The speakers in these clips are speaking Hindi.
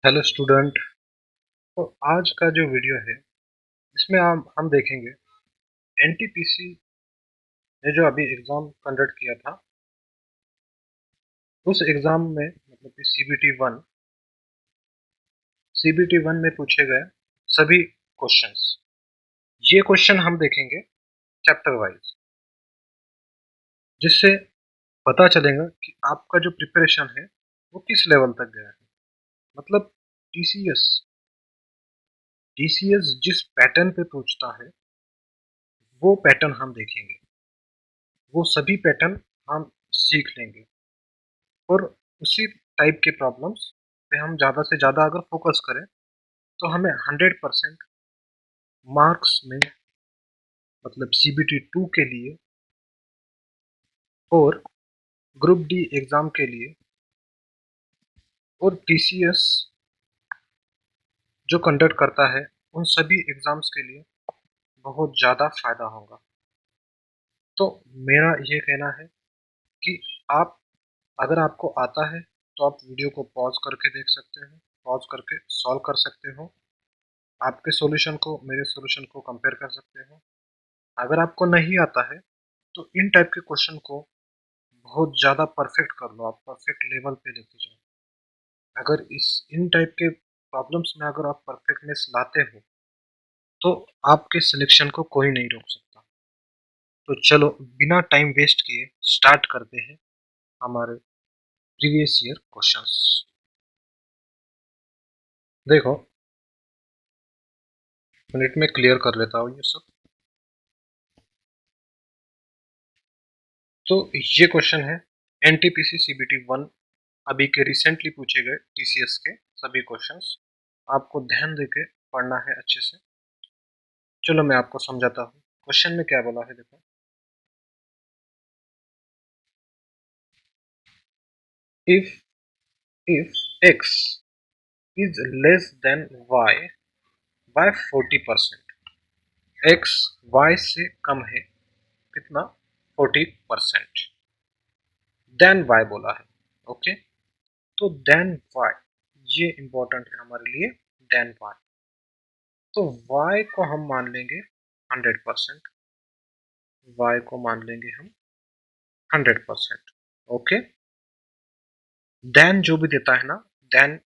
Hello student. तो आज का जो वीडियो है इसमें हम देखेंगे एनटीपीसी ने जो अभी एग्ज़ाम कंडक्ट किया था उस एग्ज़ाम में मतलब कि सीबीटी वन में पूछे गए सभी क्वेश्चंस। ये क्वेश्चन हम देखेंगे चैप्टर वाइज, जिससे पता चलेगा कि आपका जो प्रिपरेशन है वो किस लेवल तक गया है। मतलब टीसीएस टीसीएस जिस पैटर्न पे पूछता है वो पैटर्न हम देखेंगे, वो सभी पैटर्न हम सीख लेंगे और उसी टाइप के प्रॉब्लम्स पे हम ज़्यादा से ज़्यादा अगर फोकस करें तो हमें 100% मार्क्स में मतलब सीबीटी 2 के लिए और ग्रुप डी एग्ज़ाम के लिए और टीसीएस जो कंडक्ट करता है उन सभी एग्ज़ाम्स के लिए बहुत ज़्यादा फ़ायदा होगा। तो मेरा ये कहना है कि आप अगर आपको आता है तो आप वीडियो को पॉज करके देख सकते हो, पॉज करके सॉल्व कर सकते हो, आपके सॉल्यूशन को मेरे सॉल्यूशन को कंपेयर कर सकते हो। अगर आपको नहीं आता है तो इन टाइप के क्वेश्चन को बहुत ज़्यादा परफेक्ट कर लो, आप परफेक्ट लेवल पे लेके जाओ। अगर इस इन टाइप के प्रॉब्लम्स में अगर आप परफेक्टनेस लाते हो तो आपके सिलेक्शन को कोई नहीं रोक सकता। तो चलो बिना टाइम वेस्ट किए स्टार्ट करते हैं हमारे प्रीवियस ईयर क्वेश्चंस। देखो, मिनट में क्लियर कर लेता हूँ ये सब। तो ये क्वेश्चन है एनटीपीसी सीबीटी 1 अभी के रिसेंटली पूछे गए टीसीएस के सभी क्वेश्चंस। आपको ध्यान देके पढ़ना है अच्छे से। चलो मैं आपको समझाता हूँ क्वेश्चन में क्या बोला है। देखो, if if x is less than y by 40%, x y से कम है कितना 40%, देन y बोला है। ओके, तो देन y ये इंपॉर्टेंट है हमारे लिए। देन y, तो y को हम मान लेंगे 100%, y को मान लेंगे हम 100%। ओके, देन जो भी देता है ना, देन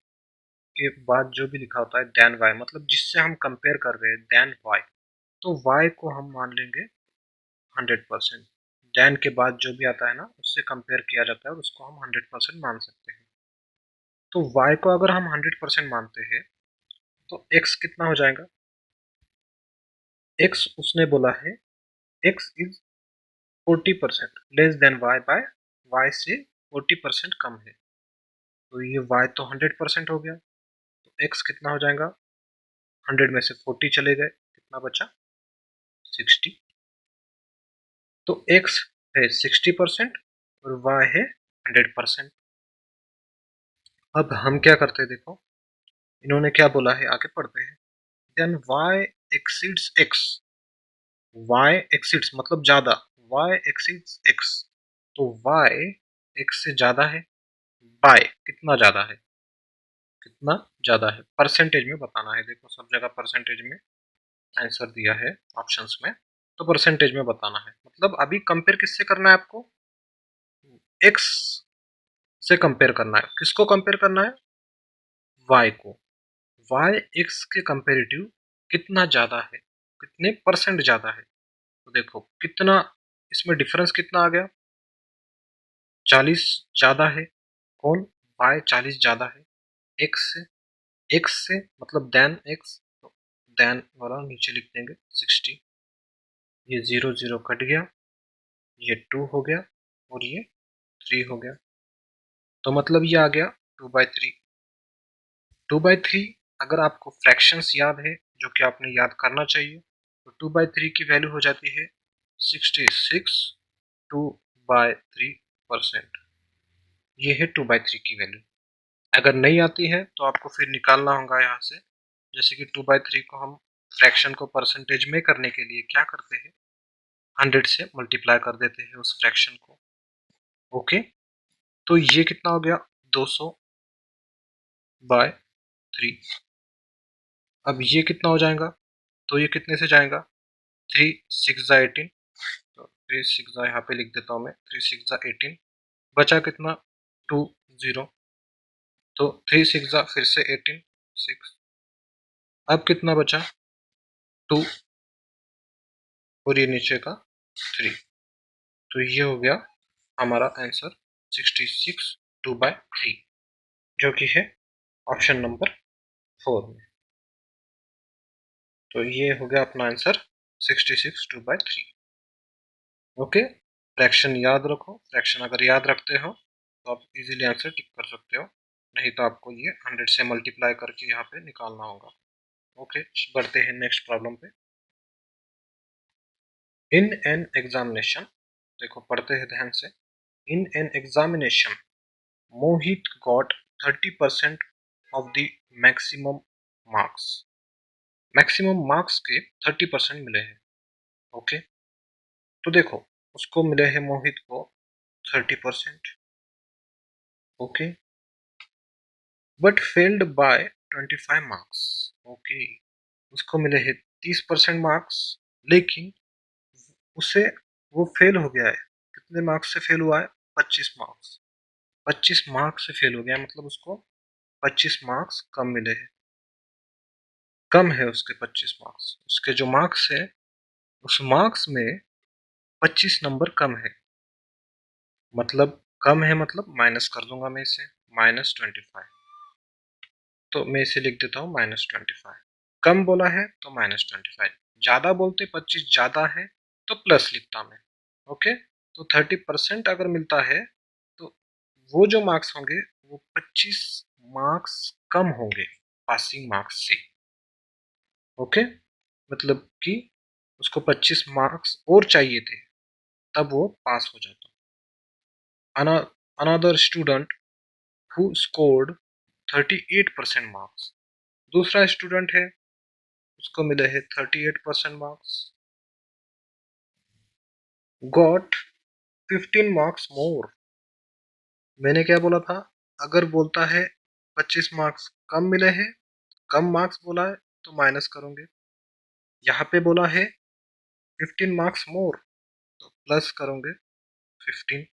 के बाद जो भी लिखा होता है देन वाई, मतलब जिससे हम कंपेयर कर रहे हैं देन वाई, तो वाई को हम मान लेंगे 100%। देन के बाद जो भी आता है ना उससे कंपेयर किया जाता है और उसको हम 100% मान सकते हैं। तो वाई को अगर हम 100% मानते हैं तो एक्स कितना हो जाएगा। एक्स उसने बोला है x is 40% less than y by, y से 40% कम है। तो ये वाई तो 100% हो गया, तो एक्स कितना हो जाएगा, 100 में से 40 चले गए, कितना बचा 60। तो x है 60% और y है 100%। अब हम क्या करते हैं, देखो इन्होंने क्या बोला है आगे पढ़ते हैं। Then y exceeds x, y exceeds मतलब ज्यादा, y एक्सीड्स x, तो y x से ज्यादा है, बाय कितना ज्यादा है, कितना ज्यादा है परसेंटेज में बताना है। देखो सब जगह परसेंटेज में आंसर दिया है ऑप्शंस में, तो परसेंटेज में बताना है। मतलब अभी कंपेयर किससे करना है आपको, x से कंपेयर करना है। किसको कंपेयर करना है, y को। y x के कंपेरेटिव कितना ज्यादा है, कितने परसेंट ज्यादा है। तो देखो कितना इसमें डिफरेंस कितना आ गया, 40 ज्यादा है। कौन, y 40 ज्यादा है x से। x से मतलब देन x, तो देन वाला नीचे लिख देंगे 60। ये 0 0 कट गया, ये 2 हो गया और ये 3 हो गया। तो मतलब ये आ गया 2/3। 2/3 अगर आपको फ्रैक्शंस याद है जो कि आपने याद करना चाहिए, तो 2/3 की वैल्यू हो जाती है 66 2/3%। ये है 2/3 की वैल्यू। अगर नहीं आती है तो आपको फिर निकालना होगा यहाँ से। जैसे कि 2/3 को हम फ्रैक्शन को परसेंटेज में करने के लिए क्या करते हैं, 100 से मल्टीप्लाई कर देते हैं उस फ्रैक्शन को। ओके, तो ये कितना हो गया 200/3। 3। अब ये कितना हो जाएगा, तो ये कितने से जाएगा, 3 6 जा 18, तो 3 6 जा यहाँ पे लिख देता हूँ मैं, 3 6 जा 18, बचा कितना 2 0, तो 3 6 जा फिर से 18 6, अब कितना बचा 2 और ये नीचे का 3, तो ये हो गया हमारा आंसर 66 2/3, जो कि है ऑप्शन नंबर 4 में। तो ये हो गया अपना आंसर 66 2/3। ओके, फ्रैक्शन याद रखो, फ्रैक्शन अगर याद रखते हो तो आप इजीली आंसर टिक कर सकते हो, नहीं तो आपको ये 100 से मल्टीप्लाई करके यहाँ पे निकालना होगा। ओके, बढ़ते हैं नेक्स्ट प्रॉब्लम पे। इन एन एग्जामिनेशन, देखो पढ़ते हैं ध्यान से। In an examination Mohit got 30% of the maximum marks, maximum marks के 30% मिले हैं। ओके, तो देखो उसको मिले हैं मोहित को 30%। Okay, but failed by 25 marks. Okay, उसको मिले हैं 30% मार्क्स, लेकिन उसे वो फेल हो गया है। कितने मार्क्स से फेल हुआ है, 25 मार्क्स, 25 मार्क्स से फेल हो गया, मतलब उसको 25 मार्क्स कम मिले हैं, कम है उसके 25 मार्क्स, उसके जो मार्क्स है उस मार्क्स में 25 नंबर कम है, मतलब कम है मतलब माइनस कर दूंगा मैं इसे, -25, तो मैं इसे लिख देता हूँ -25। कम बोला है तो -25, ज्यादा बोलते 25 ज्यादा है तो प्लस लिखता मैं। ओके, तो 30% अगर मिलता है तो वो जो मार्क्स होंगे वो 25 मार्क्स कम होंगे पासिंग मार्क्स से। ओके, मतलब कि उसको 25 मार्क्स और चाहिए थे तब वो पास हो जाता। Another student who scored 38% marks, दूसरा स्टूडेंट है उसको मिले हैं 38% मार्क्स, गॉट 15 मार्क्स मोर। मैंने क्या बोला था, अगर बोलता है 25 मार्क्स कम मिले हैं, कम मार्क्स बोला है तो माइनस करोगे, यहाँ पे बोला है 15 मार्क्स मोर तो प्लस करोगे 15।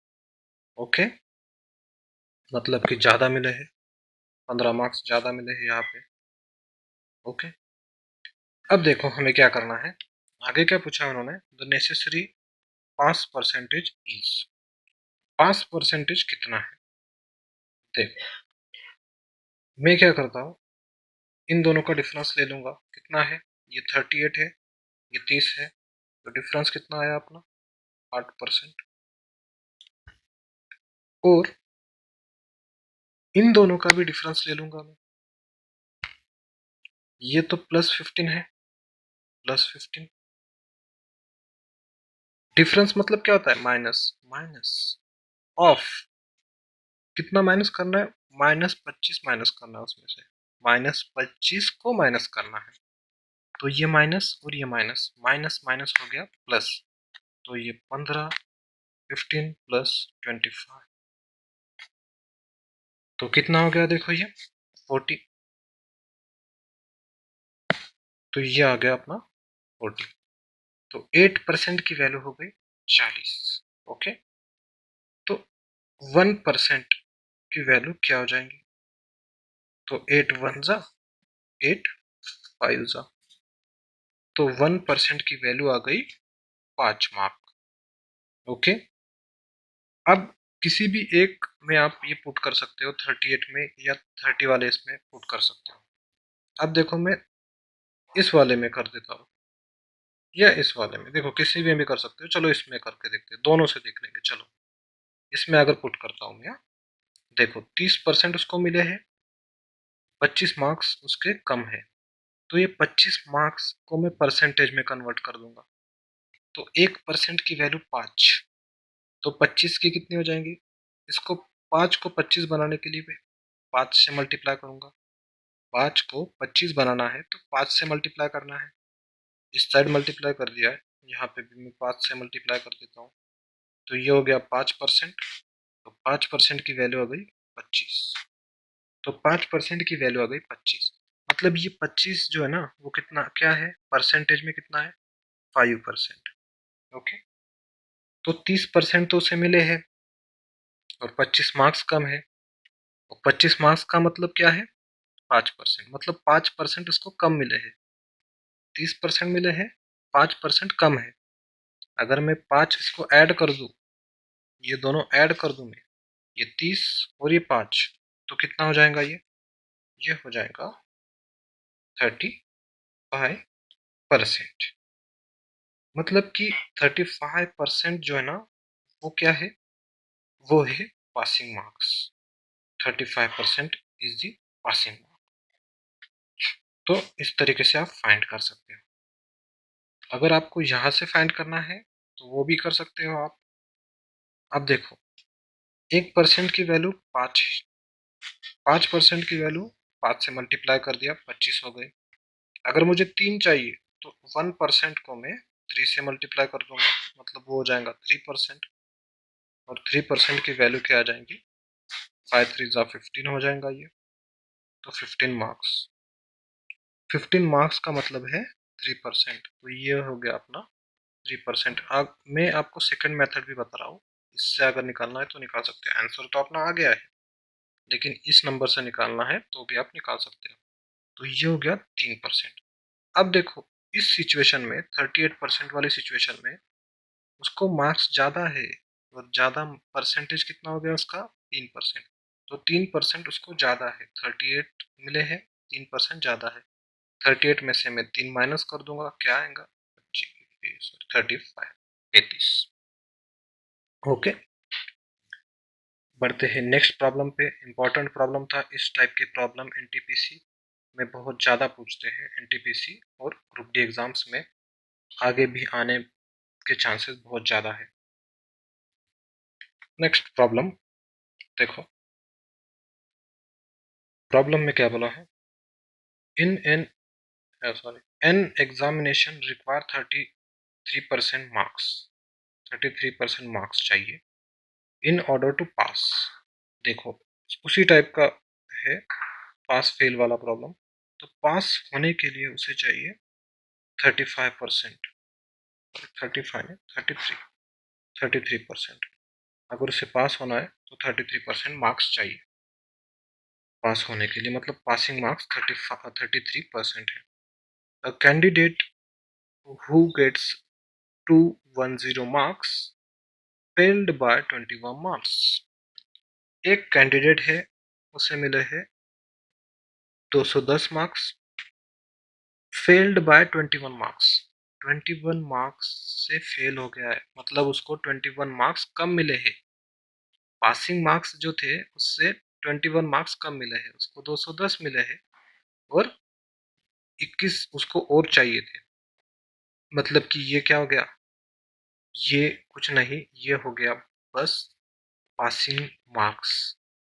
ओके, मतलब कि ज्यादा मिले हैं, 15 मार्क्स ज्यादा मिले हैं यहाँ पे। ओके, अब देखो हमें क्या करना है, आगे क्या पूछा उन्होंने, the necessary pass percentage is, pass percentage कितना है। देखो मैं क्या करता हूँ, इन दोनों का डिफरेंस ले लूंगा, कितना है, ये 38 है, ये 30 है, तो डिफरेंस कितना आया अपना 8%। और इन दोनों का भी डिफरेंस ले लूंगा मैं, ये तो +15 है, +15, डिफरेंस मतलब क्या होता है, माइनस, माइनस ऑफ, कितना माइनस करना है, -25 माइनस करना है उसमें से, -25 को माइनस करना है, तो ये माइनस और ये माइनस, माइनस माइनस हो गया प्लस, तो ये 15, 15 + 25, तो कितना हो गया देखो ये 40, तो ये आ गया अपना 40, तो 8% की वैल्यू हो गई 40। ओके, तो 1% की वैल्यू क्या हो जाएंगी, तो 8 1 जा 8 5 जा, तो 1% की वैल्यू आ गई 5 मार्क। ओके, अब किसी भी एक में आप ये पुट कर सकते हो, 38 में या 30 वाले इसमें पुट कर सकते हो। अब देखो मैं इस वाले में कर देता हूँ या इस वाले में, देखो किसी में भी कर सकते हो, चलो इसमें करके देखते हैं, दोनों से देख लेंगे। चलो इसमें अगर पुट करता हूँ मैं, देखो 30% उसको मिले हैं, 25 मार्क्स उसके कम है, तो ये 25 मार्क्स को मैं परसेंटेज में कन्वर्ट कर दूंगा, तो 1% की वैल्यू 5, तो 25 की कितनी हो जाएंगी, इसको 5 को 25 बनाने के लिए मैं 5 से मल्टीप्लाई करूंगा, 5 को 25 बनाना है तो 5 से मल्टीप्लाई करना है, इस साइड मल्टीप्लाई कर दिया है, यहाँ पे भी मैं 5 से मल्टीप्लाई कर देता हूँ, तो ये हो गया 5%, तो 5% की वैल्यू आ गई 25, तो 5% की वैल्यू आ गई 25, मतलब ये 25 जो है ना वो कितना क्या है परसेंटेज में कितना है 5%। ओके, तो 30% तो उसे मिले हैं और 25 मार्क्स कम है। और 25 मार्क्स का मतलब क्या है 5%, मतलब 5% उसको कम मिले हैं। 30% मिले हैं, 5% कम है। अगर मैं 5 इसको ऐड कर दूं, ये दोनों ऐड कर दूं मैं, ये 30 और ये 5, तो कितना हो जाएगा ये हो जाएगा 35%। मतलब कि 35% जो है ना वो क्या है, वो है passing marks. 35% is the passing marks. तो इस तरीके से आप फाइंड कर सकते हो। अगर आपको यहाँ से फाइंड करना है तो वो भी कर सकते हो आप। अब देखो 1% की वैल्यू 5, 5% की वैल्यू 5 से मल्टीप्लाई कर दिया 25 हो गए। अगर मुझे 3 चाहिए तो 1% को मैं 3 से मल्टीप्लाई कर दूंगा, मतलब वो हो जाएगा 3%। और 3% की वैल्यू क्या आ जाएंगी 5 3 जा 15 हो जाएगा ये। तो 15 मार्क्स, 15 मार्क्स का मतलब है 3%। तो ये हो गया अपना 3%। अब मैं आपको सेकंड मेथड भी बता रहा हूँ, इससे अगर निकालना है तो निकाल सकते हैं। आंसर तो अपना आ गया है, लेकिन इस नंबर से निकालना है तो भी आप निकाल सकते हो। तो ये हो गया 3%। अब देखो इस सिचुएशन में 38% वाली सिचुएशन में उसको मार्क्स ज़्यादा है और ज़्यादा परसेंटेज कितना हो गया उसका 3%। तो 3% उसको ज़्यादा है, 38 मिले हैं, 3% ज़्यादा है। 38 में से मैं 3 माइनस कर दूंगा, क्या आएगा 35 33। ओके, बढ़ते हैं नेक्स्ट प्रॉब्लम पे। इंपॉर्टेंट प्रॉब्लम था, इस टाइप के प्रॉब्लम एनटीपीसी में बहुत ज़्यादा पूछते हैं। एनटीपीसी और ग्रुप डी एग्जाम्स में आगे भी आने के चांसेस बहुत ज़्यादा है। नेक्स्ट प्रॉब्लम देखो, प्रॉब्लम में क्या बोला है, in an sorry an examination require 33% marks, 33% marks चाहिए इन ऑर्डर टू पास। देखो उसी टाइप का है पास फेल वाला प्रॉब्लम। तो पास होने के लिए उसे चाहिए 35%, 35 है 33%। अगर उसे पास होना है तो 33% मार्क्स चाहिए पास होने के लिए, मतलब पासिंग मार्क्स 33% है। A candidate who gets 210 marks failed by 21 marks. एक कैंडिडेट है उसे मिले हैं 210 marks, failed by 21 marks. 21 marks से फेल हो गया है, मतलब उसको 21 मार्क्स कम मिले हैं। पासिंग मार्क्स जो थे उससे 21 मार्क्स कम मिले हैं, उसको 210 मिले हैं और 21 उसको और चाहिए थे। मतलब कि ये क्या हो गया, ये कुछ नहीं, ये हो गया बस पासिंग मार्क्स।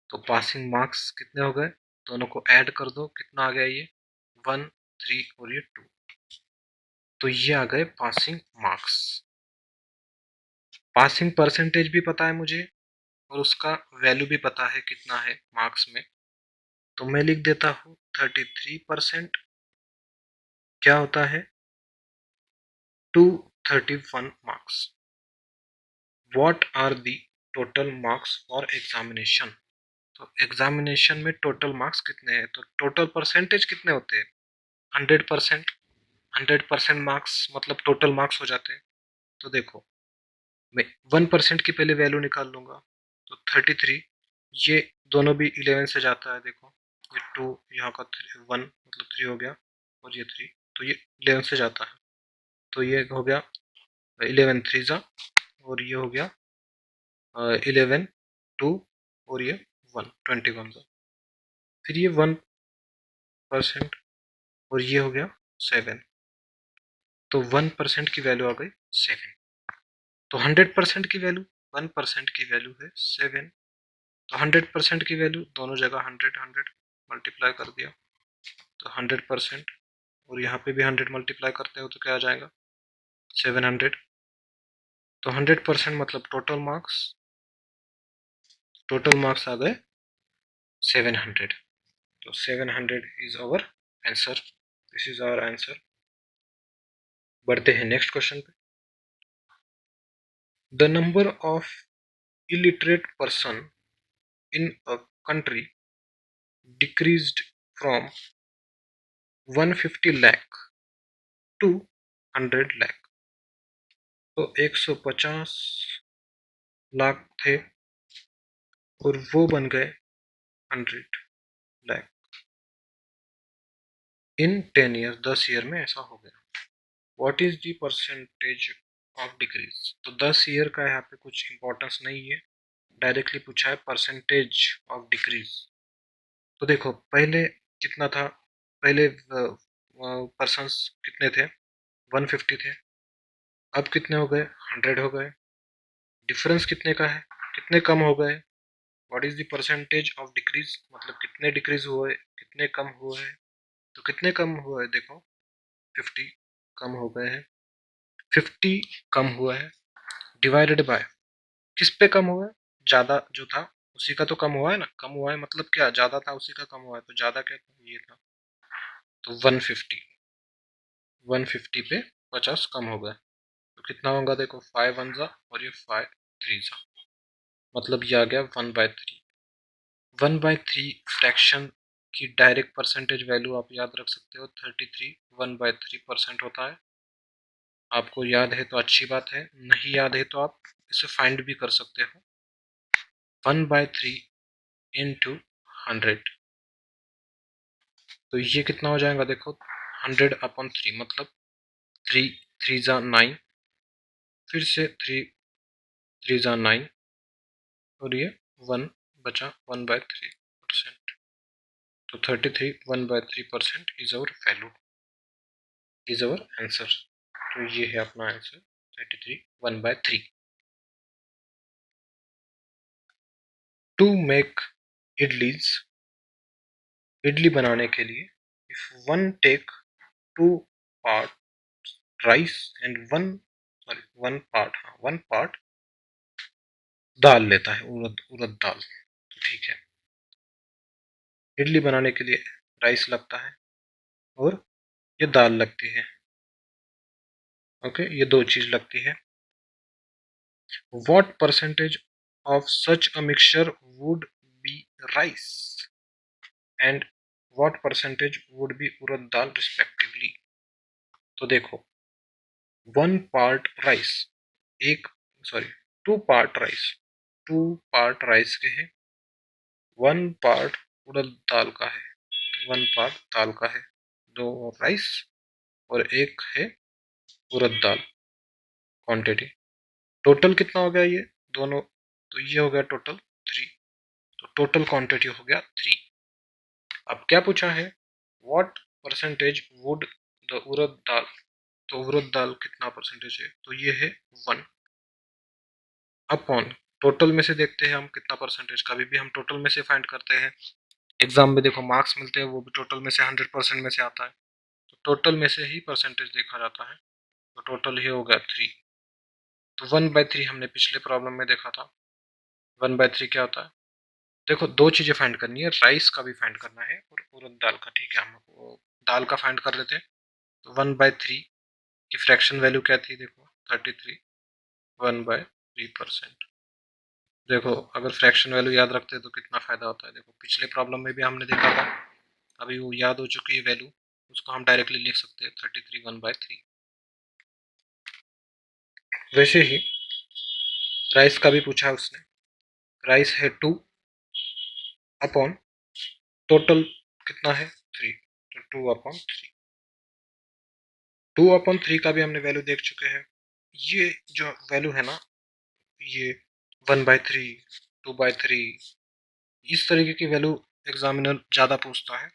तो पासिंग मार्क्स कितने हो गए, दोनों को ऐड कर दो, कितना आ गया ये 1 3 और ये 2। तो ये आ गए पासिंग मार्क्स। पासिंग परसेंटेज भी पता है मुझे और उसका वैल्यू भी पता है कितना है मार्क्स में। तो मैं लिख देता हूँ 33% क्या होता है 231 marks. What are the total marks for examination. तो एग्जामिनेशन में टोटल मार्क्स कितने हैं, तो टोटल परसेंटेज कितने होते हैं 100%। 100% मार्क्स मतलब टोटल मार्क्स हो जाते हैं। तो देखो मैं 1% की पहले वैल्यू निकाल लूंगा, तो 33, ये दोनों भी 11 से जाता है। देखो ये 2 यहाँ का 1 मतलब 3 हो गया और ये 3, तो ये 11 से जाता है। तो ये हो गया 11 3 जा, और ये हो गया 11 2 और ये 1 21 जा। फिर ये 1% और ये हो गया 7। तो 1% की वैल्यू आ गई 7। तो 100% की वैल्यू, 1% की वैल्यू है 7। तो 100% की वैल्यू दोनों जगह 100 100 मल्टीप्लाई कर दिया, तो 100%। और यहाँ पे भी 100 मल्टीप्लाई करते हो तो क्या आ जाएगा 700। तो 100% मतलब टोटल मार्क्स आ गए 700। तो 700 is our answer, this is our answer. बढ़ते हैं नेक्स्ट क्वेश्चन पे। The number of illiterate person in a country decreased from 150 lakh to 100 lakh। तो 150 लाख थे और वो बन गए 100 लाख इन 10 ईयर, 10 ईयर में ऐसा हो गया। What is the percentage of decrease. तो 10 ईयर का यहाँ पे कुछ इंपॉर्टेंस नहीं है, डायरेक्टली पूछा है परसेंटेज ऑफ डिक्रीज। तो देखो पहले कितना था, पहले पर्सन्स कितने थे, 150 थे, अब कितने हो गए, 100 हो गए। डिफरेंस कितने का है, कितने कम हो गए। What is the percentage of decrease, मतलब कितने डिक्रीज हुए, कितने कम हुए हैं। तो कितने कम हुए हैं, देखो 50 कम हो गए हैं, 50 कम हुआ है, डिवाइडेड बाय किस पे कम हुआ है, ज्यादा जो था उसी का तो कम हुआ है ना। कम हुआ है मतलब क्या, ज्यादा था उसी का कम हुआ है, तो ज्यादा क्या था, ये था। तो 150, 150 पे 50 कम हो गए, तो कितना होगा, देखो 5 वन जा और ये 5 थ्री जा, मतलब ये आ गया 1/3। 1/3 फ्रैक्शन की डायरेक्ट परसेंटेज वैल्यू आप याद रख सकते हो, 33 1/3% होता है। आपको याद है तो अच्छी बात है, नहीं याद है तो आप इसे फाइंड भी कर सकते हो। 1/3 इंटू 100, तो ये कितना हो जाएगा, देखो 100/3 मतलब 3 3 जा 9, फिर से 3 3 जा 9 और ये 1 बचा 1/3%। तो 33 1/3% is our value, is our answer. तो ये है अपना answer 33 1/3। To make idlis, idli बनाने के लिए if one take 2 part rice and one part, हाँ 1 पार्ट दाल लेता है, उड़द उड़द दाल। तो ठीक है, इडली बनाने के लिए राइस लगता है और ये दाल लगती है। ओके, ये दो चीज लगती है। What percentage of such a mixture would be rice and what percentage would be urad dal respectively. तो देखो 1 पार्ट राइस, एक sorry 2 part rice, 2 part rice के हैं, 1 पार्ट उड़द दाल का है, 1 पार्ट दाल का है, 2 राइस और एक है उड़द दाल क्वांटिटी। टोटल कितना हो गया ये दोनों, तो ये हो गया टोटल 3, तो टोटल क्वांटिटी हो गया 3। अब क्या पूछा है, व्हाट परसेंटेज वुड द उड़द दाल, तो उड़द दाल कितना परसेंटेज है, तो ये है 1 अपॉन टोटल में से देखते हैं हम कितना परसेंटेज, कभी भी हम टोटल में से फाइंड करते हैं। एग्जाम में देखो मार्क्स मिलते हैं वो भी टोटल में से 100% में से आता है, तो टोटल में से ही परसेंटेज देखा जाता है। तो टोटल ही हो गया 3। तो 1/3 हमने पिछले प्रॉब्लम में देखा था, 1/3 क्या होता है। देखो दो चीजें फाइंड करनी है, राइस का भी फाइंड करना है और उड़द दाल का। ठीक है, हम दाल का फाइंड कर लेते हैं। तो 1/3 की फ्रैक्शन वैल्यू क्या थी, देखो 33, 1/3%। देखो अगर फ्रैक्शन वैल्यू याद रखते हैं तो कितना फायदा होता है। देखो पिछले प्रॉब्लम में भी हमने देखा था, अभी वो याद हो चुकी है वैल्यू, उसको हम डायरेक्टली लिख सकते हैं 33 1/3। वैसे ही राइस का भी पूछा है उसने, राइस है 2 अपॉन टोटल कितना है 3, तो 2/3। 2/3 का भी हमने वैल्यू देख चुके हैं। ये जो वैल्यू है ना, ये 1/3, 2/3, इस तरीके की वैल्यू एग्जामिनर ज़्यादा पूछता है,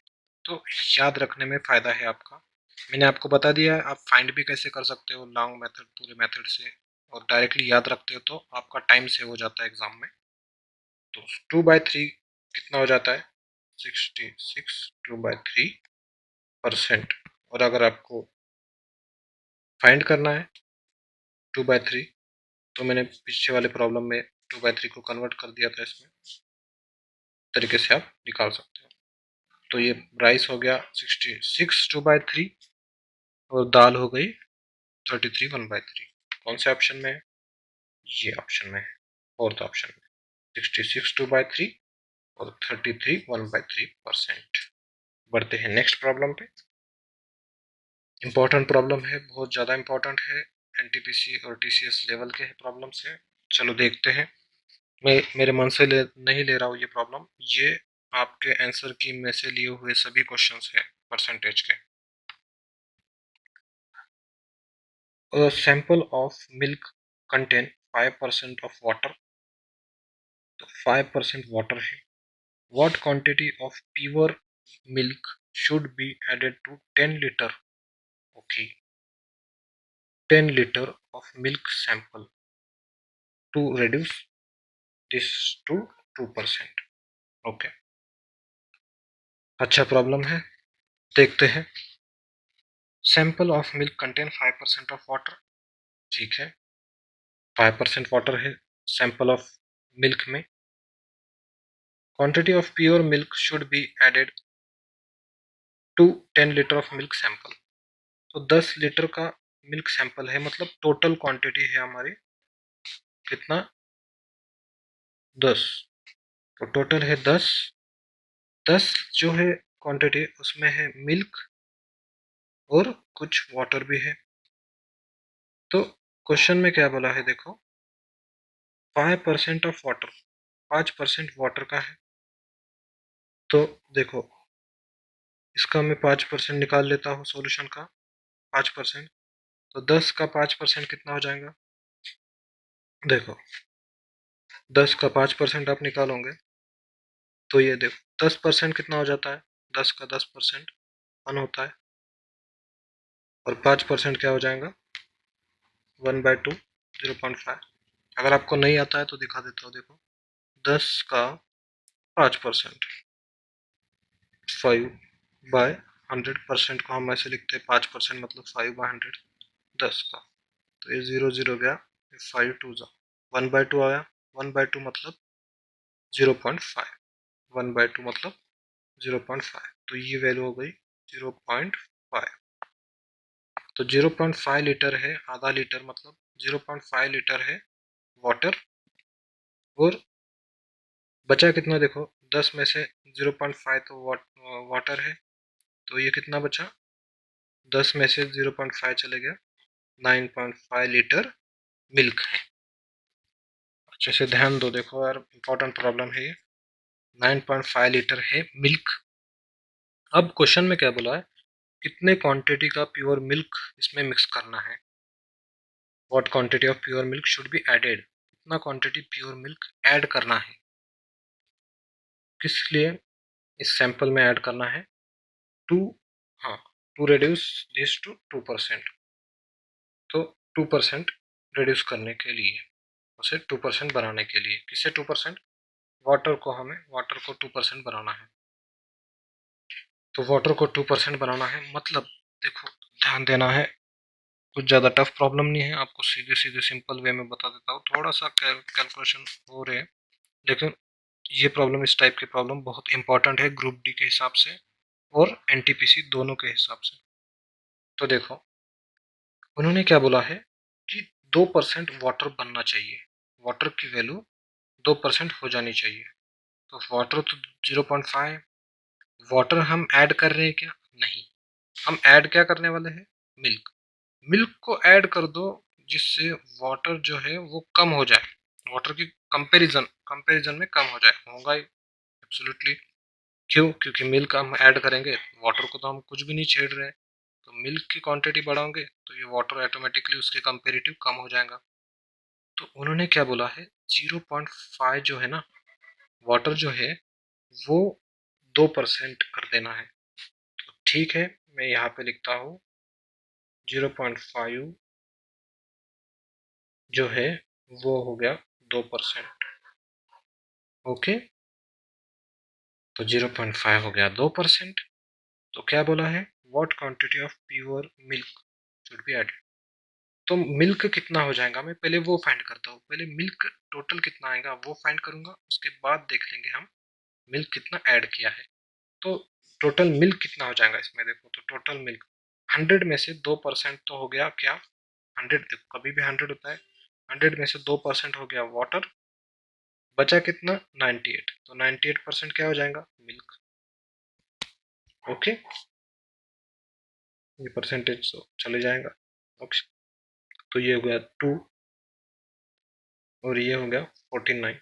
तो याद रखने में फ़ायदा है आपका। मैंने आपको बता दिया है, आप फाइंड भी कैसे कर सकते हो लॉन्ग मेथड, पूरे मेथड से, और डायरेक्टली याद रखते हो तो आपका टाइम सेव हो जाता है एग्जाम में। तो 2/3 कितना हो जाता है, 66, 2/3%। और अगर आपको फाइंड करना है 2/3, तो मैंने पीछे वाले प्रॉब्लम में 2/3 को कन्वर्ट कर दिया था, इसमें तरीके से आप निकाल सकते हो। तो ये राइस हो गया 66 2/3 और दाल हो गई 33 1/3। कौन से ऑप्शन में है? ये ऑप्शन में है, फोर्थ ऑप्शन में। 66 2/3 और 33 1/3%। बढ़ते हैं नेक्स्ट प्रॉब्लम पे। इंपॉर्टेंट प्रॉब्लम है, बहुत ज़्यादा इंपॉर्टेंट है, एनटीपीसी और टीसीएस लेवल के प्रॉब्लम्स है। चलो देखते हैं। मैं मेरे मन से नहीं ले रहा हूँ ये प्रॉब्लम, ये आपके आंसर की में से लिए हुए सभी क्वेश्चंस है परसेंटेज के। A sample of milk contain 5% of water, तो 5% वाटर है। What quantity of pure milk should be added to 10 liter? Okay, 10 liter of milk sample to reduce this to 2%. Okay, अच्छा प्रॉब्लम है, देखते हैं। Sample of milk contain 5% of water, ठीक है, 5% वाटर है सैंपल ऑफ मिल्क में। Quantity of pure milk should be added to 10 litre of milk sample, तो 10 लीटर का मिल्क सैंपल है, मतलब टोटल क्वांटिटी है हमारी कितना, 10। तो टोटल है 10, 10 जो है क्वांटिटी उसमें है मिल्क और कुछ वाटर भी है। तो क्वेश्चन में क्या बोला है देखो, 5% ऑफ वाटर, 5% वाटर का है। तो देखो इसका मैं 5% निकाल लेता हूँ सॉल्यूशन का, 5%, तो 10 का 5% कितना हो जाएगा, देखो 10 का 5% आप निकालोगे तो ये देखो 10% कितना हो जाता है, 10 का 10% 1 होता है, और 5% क्या हो जाएगा 1/2 0.5। अगर आपको नहीं आता है तो दिखा देता हूँ, देखो 10 का 5% 5/100%, को हम ऐसे लिखते हैं 5% मतलब 5/100, 10 का, तो ये 0 0 गया, 5 2 जा 1/2 आया, 1/2 मतलब 0.5, 1/2 मतलब 0.5, तो ये वैल्यू हो गई 0.5। तो 0.5 लीटर है, आधा लीटर मतलब 0.5 लीटर है वाटर, और बचा कितना देखो 10 में से 0.5 तो वाटर है, तो ये कितना बचा, 10 में से 0.5 चले गया, 9.5 लीटर मिल्क है। अच्छे से ध्यान दो, देखो यार इंपॉर्टेंट प्रॉब्लम है ये। 9.5 लीटर है मिल्क। अब क्वेश्चन में क्या बोला है, कितने क्वांटिटी का प्योर मिल्क इसमें मिक्स करना है। What quantity of pure milk should be added, कितना क्वांटिटी प्योर मिल्क ऐड करना है, किस लिए इस सैंपल में ऐड करना है, टू, हाँ, टू रिड्यूस दिस टू 2%, तो 2% रिड्यूस करने के लिए, उसे 2% बनाने के लिए, किसे 2%, वाटर को, हमें वाटर को 2% बनाना है। तो वाटर को 2% बनाना है, मतलब देखो ध्यान देना है, कुछ ज़्यादा टफ प्रॉब्लम नहीं है, आपको सीधे सीधे सिंपल वे में बता देता हूँ, थोड़ा सा कैलकुलेशन हो रहे हैं, लेकिन ये प्रॉब्लम, इस टाइप की प्रॉब्लम बहुत इंपॉर्टेंट है ग्रुप डी के हिसाब से और एनटीपीसी दोनों के हिसाब से। तो देखो उन्होंने क्या बोला है कि 2% वाटर बनना चाहिए, वाटर की वैल्यू 2% हो जानी चाहिए। तो वाटर तो 0.5, वाटर हम ऐड कर रहे हैं क्या, नहीं, हम ऐड क्या करने वाले हैं, मिल्क, मिल्क को ऐड कर दो जिससे वाटर जो है वो कम हो जाए, वाटर की कंपैरिजन कंपैरिजन में कम हो जाए, होगा ही एब्सोल्युटली। क्यों, क्योंकि मिल्क हम ऐड करेंगे, वाटर को तो हम कुछ भी नहीं छेड़ रहे हैं, तो मिल्क की क्वांटिटी बढ़ाओगे तो ये वाटर ऑटोमेटिकली उसके कंपेरेटिव कम हो जाएगा। तो उन्होंने क्या बोला है, 0.5 जो है ना, वाटर जो है वो 2% कर देना है। तो ठीक है, मैं यहाँ पे लिखता हूँ 0.5 जो है वो हो गया 2%। ओके, तो 0.5 हो गया 2%। तो क्या बोला है, what quantity of pure milk should be added, तो मिल्क कितना हो जाएगा, मैं पहले वो फाइंड करता हूँ, पहले मिल्क टोटल कितना आएगा वो फाइंड करूंगा, उसके बाद देख लेंगे हम मिल्क कितना ऐड किया है। तो टोटल मिल्क कितना हो जाएगा इसमें, देखो तो टोटल मिल्क 100 में से 2% तो हो गया क्या, 100, देखो कभी भी 100 होता है, 100 में से 2% हो गया वाटर, बचा कितना 98, तो 98% क्या हो जाएगा मिल्क। ओके, ये परसेंटेज तो चले जाएगा। ओके, तो ये हो गया 2 और ये हो गया 49।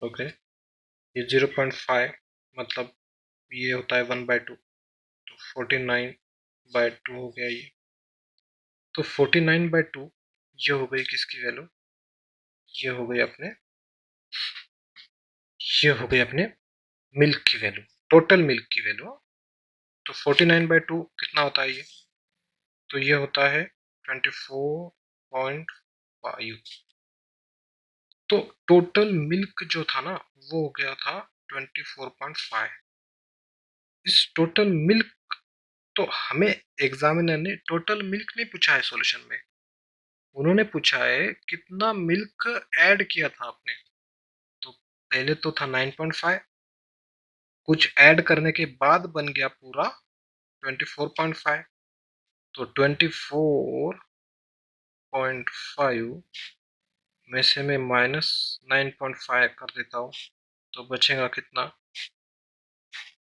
ओके, ये 0.5 मतलब ये होता है 1/2, तो 49/2 हो गया ये। तो 49/2 ये हो गई किसकी वैल्यू, ये हो गई अपने, ये हो गई अपने मिल्क की वैल्यू, टोटल मिल्क की वैल्यू। तो 49/2 कितना होता है ये, तो ये होता है 24.5। तो टोटल मिल्क जो था ना वो हो गया था 24.5। इस टोटल मिल्क, तो हमें एग्जामिनर ने टोटल मिल्क नहीं पूछा है सॉल्यूशन में, उन्होंने पूछा है कितना मिल्क ऐड किया था आपने। तो पहले तो था 9.5, कुछ ऐड करने के बाद बन गया पूरा 24.5। तो 24.5 में से मैं -9.5 कर देता हूँ, तो बचेगा कितना,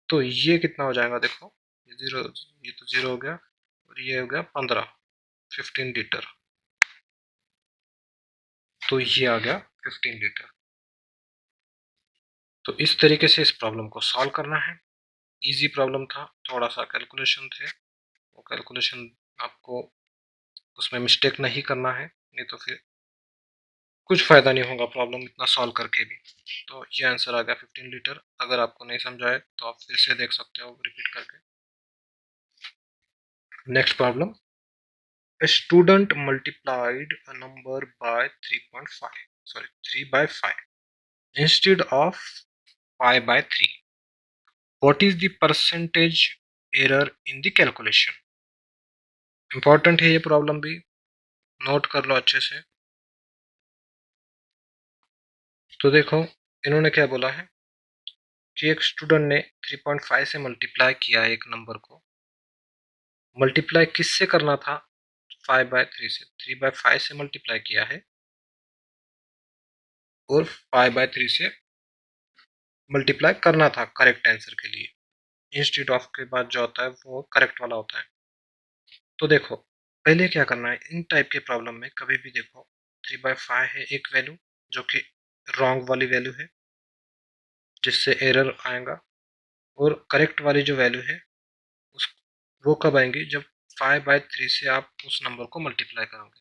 तो ये कितना हो जाएगा देखो, ये जीरो, ये तो जीरो हो गया और ये हो गया 15 लीटर, तो ये आ गया 15 लीटर। तो इस तरीके से इस प्रॉब्लम को सॉल्व करना है। इजी प्रॉब्लम था, थोड़ा सा कैलकुलेशन थे, वो कैलकुलेशन आपको उसमें मिस्टेक नहीं करना है, नहीं तो फिर कुछ फायदा नहीं होगा प्रॉब्लम इतना सॉल्व करके भी। तो ये आंसर आ गया 15 लीटर। अगर आपको नहीं समझा है तो आप फिर से देख सकते हो रिपीट करके। Next problem, a student multiplied a number by 3.5, sorry 3/5 instead of 5/3. What is the percentage error in the calculation? Important है ये प्रॉब्लम भी, नोट कर लो अच्छे से। तो देखो इन्होंने क्या बोला है कि एक स्टूडेंट ने 3.5 से मल्टीप्लाई किया एक नंबर को, मल्टीप्लाई किससे करना था 5/3 से, 3/5 से मल्टीप्लाई किया है और 5/3 से मल्टीप्लाई करना था करेक्ट आंसर के लिए। इंस्टीट्यूट ऑफ के बाद जो होता है वो करेक्ट वाला होता है। तो देखो पहले क्या करना है, इन टाइप के प्रॉब्लम में कभी भी देखो 3/5 है एक वैल्यू जो कि रॉन्ग वाली वैल्यू है जिससे एरर आएगा, और करेक्ट वाली जो वैल्यू है उस वो कब आएंगी, जब 5/3 से आप उस नंबर को मल्टीप्लाई करोगे।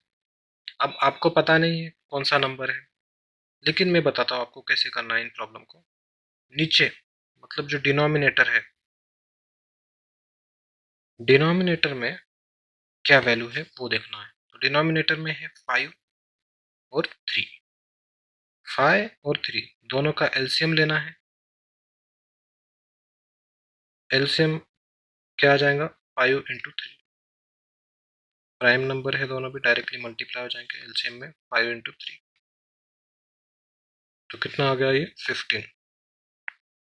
अब आपको पता नहीं है कौन सा नंबर है, लेकिन मैं बताता हूँ आपको कैसे करना है इन प्रॉब्लम को। नीचे मतलब जो डिनोमिनेटर है, डिनोमिनेटर में क्या वैल्यू है वो देखना है। तो डिनोमिनेटर में है 5 और 3, 5 और 3 दोनों का एलसीएम लेना है। एलसीएम क्या आ जाएगा 5 × 3, प्राइम नंबर है दोनों भी डायरेक्टली मल्टीप्लाई हो जाएंगे एलसीएम में 5 × 3, तो कितना आ गया ये 15।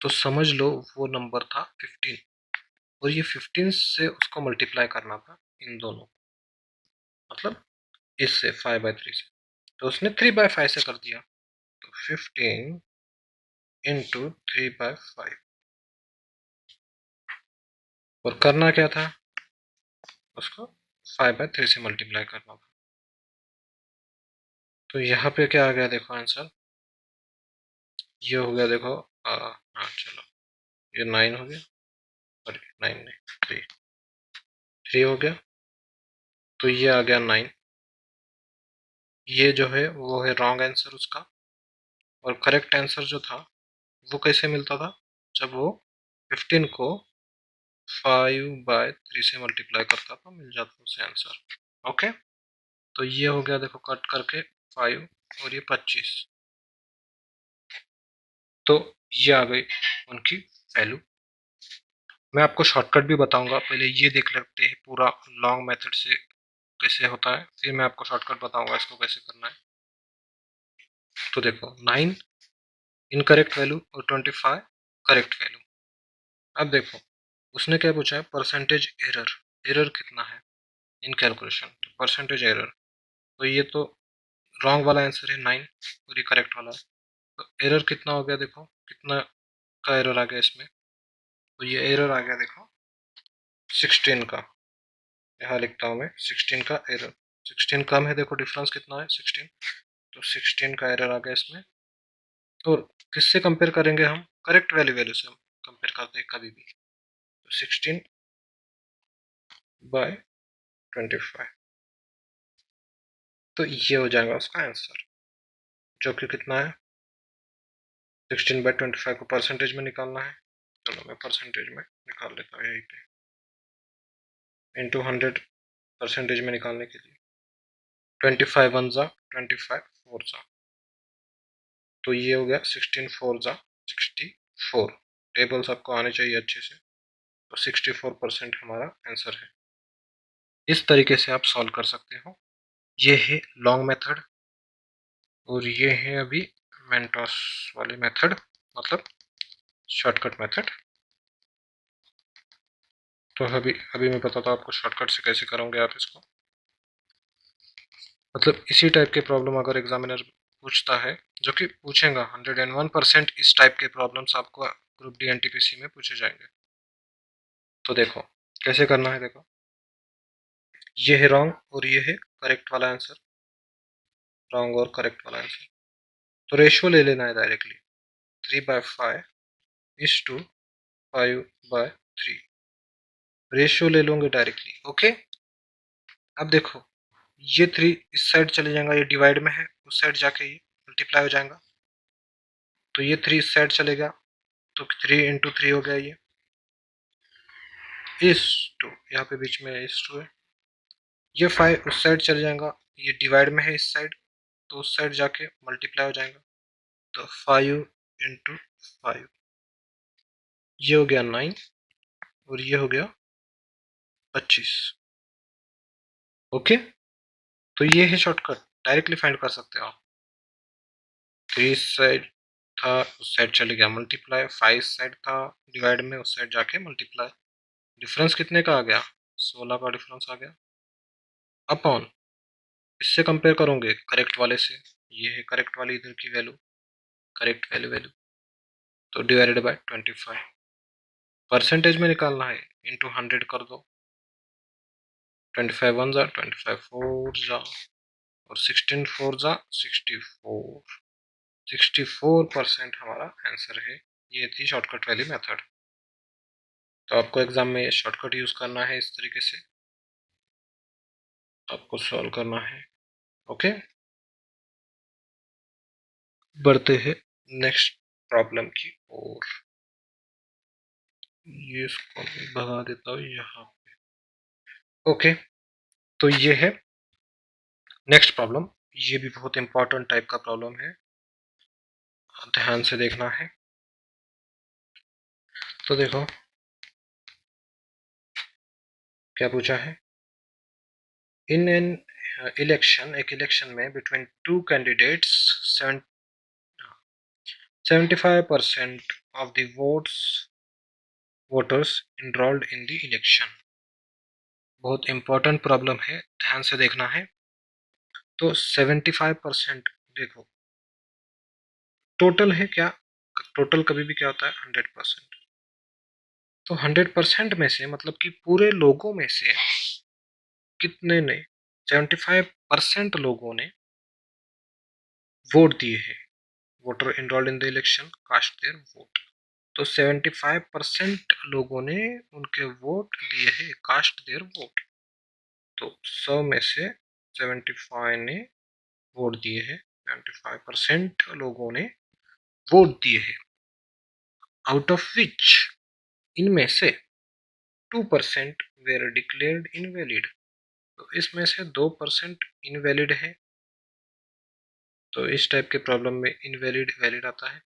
तो समझ लो वो नंबर था 15 और ये 15 से उसको मल्टीप्लाई करना था इन दोनों, मतलब इससे 5/3 से, तो उसने 3/5 से कर दिया। तो 15 × 3/5, और करना क्या था, उसको 5/3 से मल्टीप्लाई करना था। तो यहाँ पे क्या आ गया देखो आंसर, ये हो गया देखो हाँ चलो, ये 9 हो गया, सॉरी 9 नहीं 3, 3 हो गया, तो ये आ गया 9। ये जो है वो है रॉन्ग आंसर उसका, और करेक्ट आंसर जो था वो कैसे मिलता था, जब वो 15 को 5/3 से मल्टीप्लाई करता तो मिल जाता उसे आंसर। ओके, तो ये हो गया देखो कट करके 5 और ये 25, तो ये आ गई उनकी वैल्यू। मैं आपको शॉर्टकट भी बताऊंगा, पहले ये देख लेते हैं पूरा लॉन्ग मेथड से कैसे होता है, फिर मैं आपको शॉर्टकट बताऊंगा इसको कैसे करना है। तो देखो 9 इनकरेक्ट वैल्यू और 25 करेक्ट वैल्यू, अब देखो उसने क्या पूछा है, परसेंटेज एरर, एरर कितना है इन कैलकुलेशन, परसेंटेज एरर, तो ये तो रॉन्ग वाला आंसर है 9 और ये करेक्ट वाला है। तो एरर कितना हो गया, देखो कितना का एरर आ गया इसमें, तो ये एरर आ गया देखो 16 का, यहाँ लिखता हूँ मैं 16 का एरर, 16 कम है, देखो डिफरेंस कितना है 16, तो 16 का एरर आ गया इसमें। और किससे कंपेयर करेंगे हम, करेक्ट वैल्यू वैल्यू से हम कंपेयर करते हैं कभी भी, तो 16/25, तो ये हो जाएगा उसका आंसर, जो कि कितना है 16/25 को परसेंटेज में निकालना है। चलो मैं परसेंटेज में निकाल लेता हूँ यहीं पे, इंटू 100 परसेंटेज में निकालने के लिए 25 वन जा 25 फोर जा, तो ये हो गया 16 फोर जा 64, टेबल्स आपको आने चाहिए अच्छे से, तो 64% हमारा आंसर है। इस तरीके से आप सॉल्व कर सकते हो। ये है लॉन्ग मेथड और ये है अभी मेंटोस वाली मेथड, मतलब शॉर्टकट मेथड। तो अभी अभी मैं बताता हूँ आपको शॉर्टकट से कैसे करोगे आप इसको, मतलब इसी टाइप के प्रॉब्लम अगर एग्जामिनर पूछता है, जो कि पूछेगा 101% इस टाइप के प्रॉब्लम्स आपको ग्रुप डी एनटीपीसी में पूछे जाएंगे। तो देखो कैसे करना है, देखो ये है रॉन्ग और ये है करेक्ट वाला आंसर, रॉन्ग और करेक्ट वाला आंसर, तो रेशियो ले लेना है डायरेक्टली, 3/5 इज टू 5/3, रेशियो ले लूंगे डायरेक्टली। ओके, अब देखो ये 3 इस साइड चले जाएगा, ये डिवाइड में है, उस साइड जाके ये मल्टीप्लाई हो जाएगा, तो ये 3 इस साइड चलेगा, तो 3 × 3 हो गया, ये इस टू, यहाँ पे बीच में इस टू है, ये 5 उस साइड चले जाएगा, ये डिवाइड में है इस साइड, तो उस साइड जाके मल्टीप्लाई हो जाएगा, तो 5 × 5, ये हो गया 9 और ये हो गया 25। ओके, तो ये है शॉर्टकट, डायरेक्टली फाइंड कर सकते हो आप। 3 इस साइड था, उस साइड चले गया मल्टीप्लाई, 5 इस साइड था डिवाइड में, उस साइड जाके मल्टीप्लाई, डिफरेंस कितने का आ गया, 16 का डिफरेंस आ गया, अपॉन इससे कंपेयर करोगे करेक्ट वाले से, ये है करेक्ट वाली इधर की वैल्यू, करेक्ट वैल्यू वैल्यू, तो डिवाइडेड बाय 25, परसेंटेज में निकालना है, इंटू 100 कर दो, 25 वन जा 25 फोर जा, और 16 फोर जा 64, 64% हमारा आंसर है। ये थी शॉर्टकट वाली मेथड। तो आपको एग्जाम में शॉर्टकट यूज करना है, इस तरीके से आपको सॉल्व करना है। ओके, बढ़ते हैं नेक्स्ट प्रॉब्लम की ओर, ये इसको भगा देता हूँ यहाँ पे। ओके, तो ये है नेक्स्ट प्रॉब्लम, ये भी बहुत इंपॉर्टेंट टाइप का प्रॉब्लम है, ध्यान से देखना है। तो देखो क्या पूछा है, इन एन इलेक्शन, एक इलेक्शन में between two candidates 75% of the voters enrolled in the election। बहुत इंपॉर्टेंट प्रॉब्लम है, ध्यान से देखना है। तो 75%, देखो टोटल है क्या, टोटल कभी भी क्या होता है 100%, तो 100% में से मतलब कि पूरे लोगों में से कितने ने, 75% लोगों ने वोट दिए हैं, voter enrolled in the election cast their vote, तो 75% लोगों ने उनके वोट दिए हैं, कास्ट देयर वोट, तो 100 में से 75 ने वोट दिए हैं, 75% लोगों ने वोट दिए हैं, आउट ऑफ विच, इनमें से 2% वेर डिक्लेयर्ड इनवैलिड, तो इसमें से 2% इनवैलिड है, तो इस टाइप के प्रॉब्लम में इनवैलिड वैलिड आता है।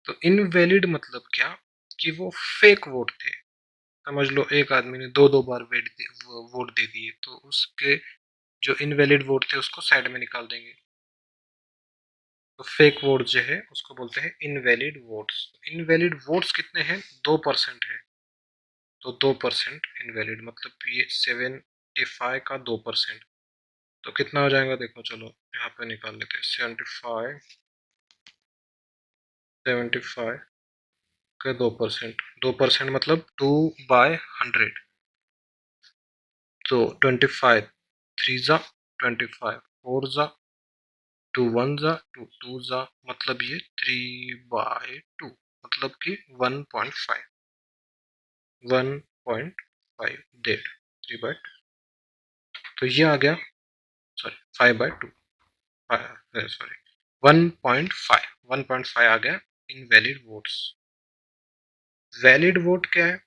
तो इनवैलिड मतलब क्या, कि वो फेक वोट थे, समझ लो एक आदमी ने दो दो बार वोट दे दिए, तो उसके जो इनवैलिड वोट थे उसको साइड में निकाल देंगे, तो फेक वोट जो है उसको बोलते हैं इनवैलिड वोट्स। इनवैलिड वोट्स कितने हैं, 2% है, तो 2% इनवैलिड, मतलब ये 75 का 2%, तो कितना हो जाएगा देखो, चलो यहाँ पे निकाल लेते हैं। 75 का 2%, 2% मतलब 2/100, तो 25 3 जा 25, 4 जा 2, 1 जा 2, 2 जा, मतलब ये 3/2, मतलब कि 1.5, 1.5 डेढ़, 3/2, तो ये आ गया, सॉरी 5/2, सॉरी 1.5, 1.5 आ गया इनवैलिड वोट्स। वैलिड वोट क्या है,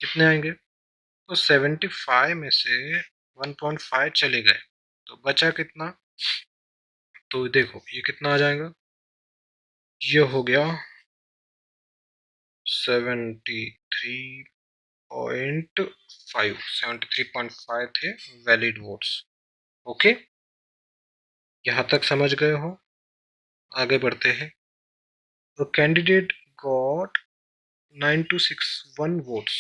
कितने आएंगे, तो 75 में से 1.5 चले गए, तो बचा कितना, तो देखो ये कितना आ जाएगा, ये हो गया 73.5, 73.5 थे वैलिड वोट्स। ओके, यहां तक समझ गए हो, आगे बढ़ते हैं। तो candidate got 9261 votes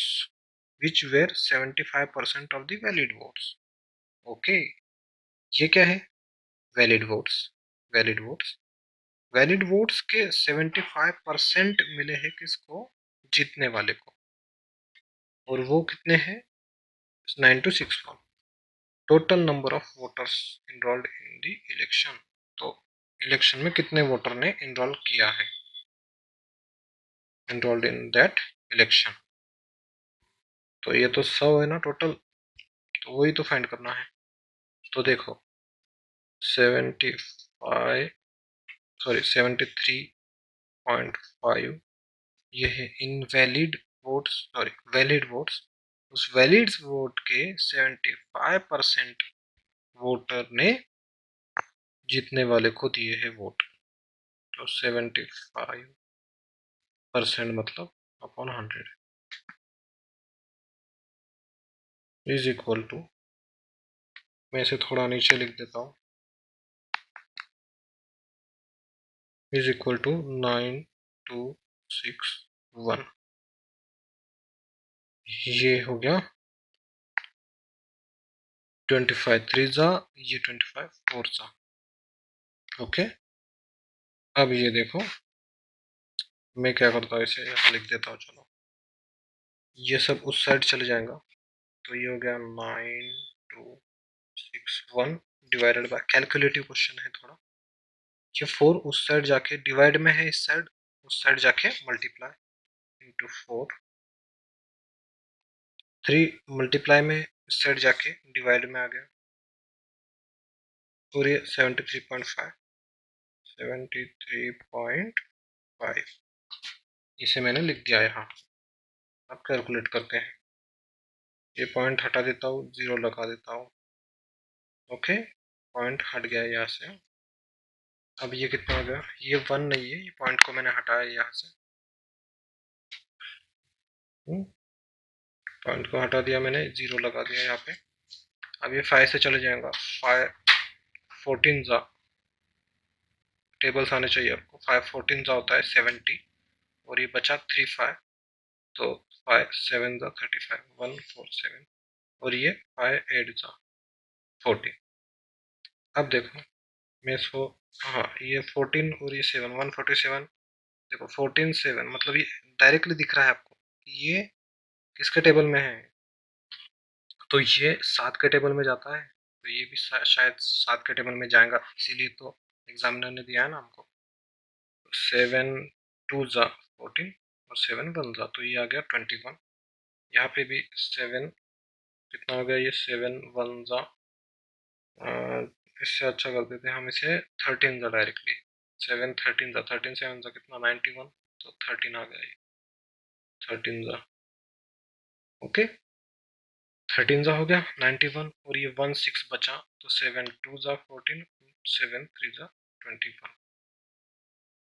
which were 75% of the valid votes। Okay, ये क्या है, valid votes, valid votes, valid votes के 75% मिले हैं किसको, जीतने वाले को, और वो कितने हैं, 9261। Total number of voters enrolled in the election, तो इलेक्शन में कितने वोटर ने इनरोल किया है, इनरोल्ड इन दैट इलेक्शन, तो ये तो 100 है ना टोटल, तो वही तो फाइंड करना है। तो देखो 75, सॉरी 73.5, ये है invalid votes, sorry valid votes, उस वैलिड वोट के 75% वोटर ने जीतने वाले को दिए हैं वोट, तो 75% मतलब अपॉन 100 इज इक्वल टू, मैं इसे थोड़ा नीचे लिख देता हूँ, इज इक्वल टू 9261, ये हो गया 25 3 जा, ये 25 4 जा। ओके, अब ये देखो, मैं क्या करता हूँ, इसे यहाँ लिख देता हूँ, चलो ये सब उस साइड चले जाएगा, तो ये हो गया 9261 डिवाइडेड बाय, कैलकुलेटिव क्वेश्चन है थोड़ा, ये 4 उस साइड जाके डिवाइड में है, इस साइड उस साइड जाके मल्टीप्लाई इंटू 4, 3 मल्टीप्लाई में इस साइड जाके डिवाइड में आ गया, और ये 73.5, 73.5, इसे मैंने लिख दिया यहाँ। अब कैलकुलेट करते हैं, ये पॉइंट हटा देता हूँ, 0 लगा देता हूँ। ओके, पॉइंट हट गया यहाँ से। अब ये कितना हो गया, ये 1 नहीं है, ये पॉइंट को मैंने हटाया यहाँ से, पॉइंट को हटा दिया मैंने, 0 लगा दिया यहाँ पे। अब ये 5 से चले जाएगा, 5 14 जा, टेबल्स आने चाहिए आपको, 5 14 जा होता है 70, और ये बचा 3 5, तो 5 7 जा 35, 1 4 7, और ये 5 8 जा 40। अब देखो मैं इसको, हाँ ये 14 और ये 7 147, देखो 14 7, मतलब ये डायरेक्टली दिख रहा है आपको कि ये किसके टेबल में है, तो ये 7 के टेबल में जाता है, तो ये भी शायद 7 के टेबल में जाएगा, इसीलिए तो एग्जामिनर ने दिया है ना हमको। 7 2 जा 14, और 7 1 जा, तो ये आ गया 21। यहाँ पे भी 7, कितना हो गया, ये 7 1 जा, इससे अच्छा कर देते हैं हम इसे 13 जा डायरेक्टली, 7 13 जा, 13 7 जा कितना 91, तो 13 आ गया ये, 13 जा। ओके, 13 जा हो गया 91, और ये 1 6 बचा, तो 7 2 जा 14, 7 3 जा 21।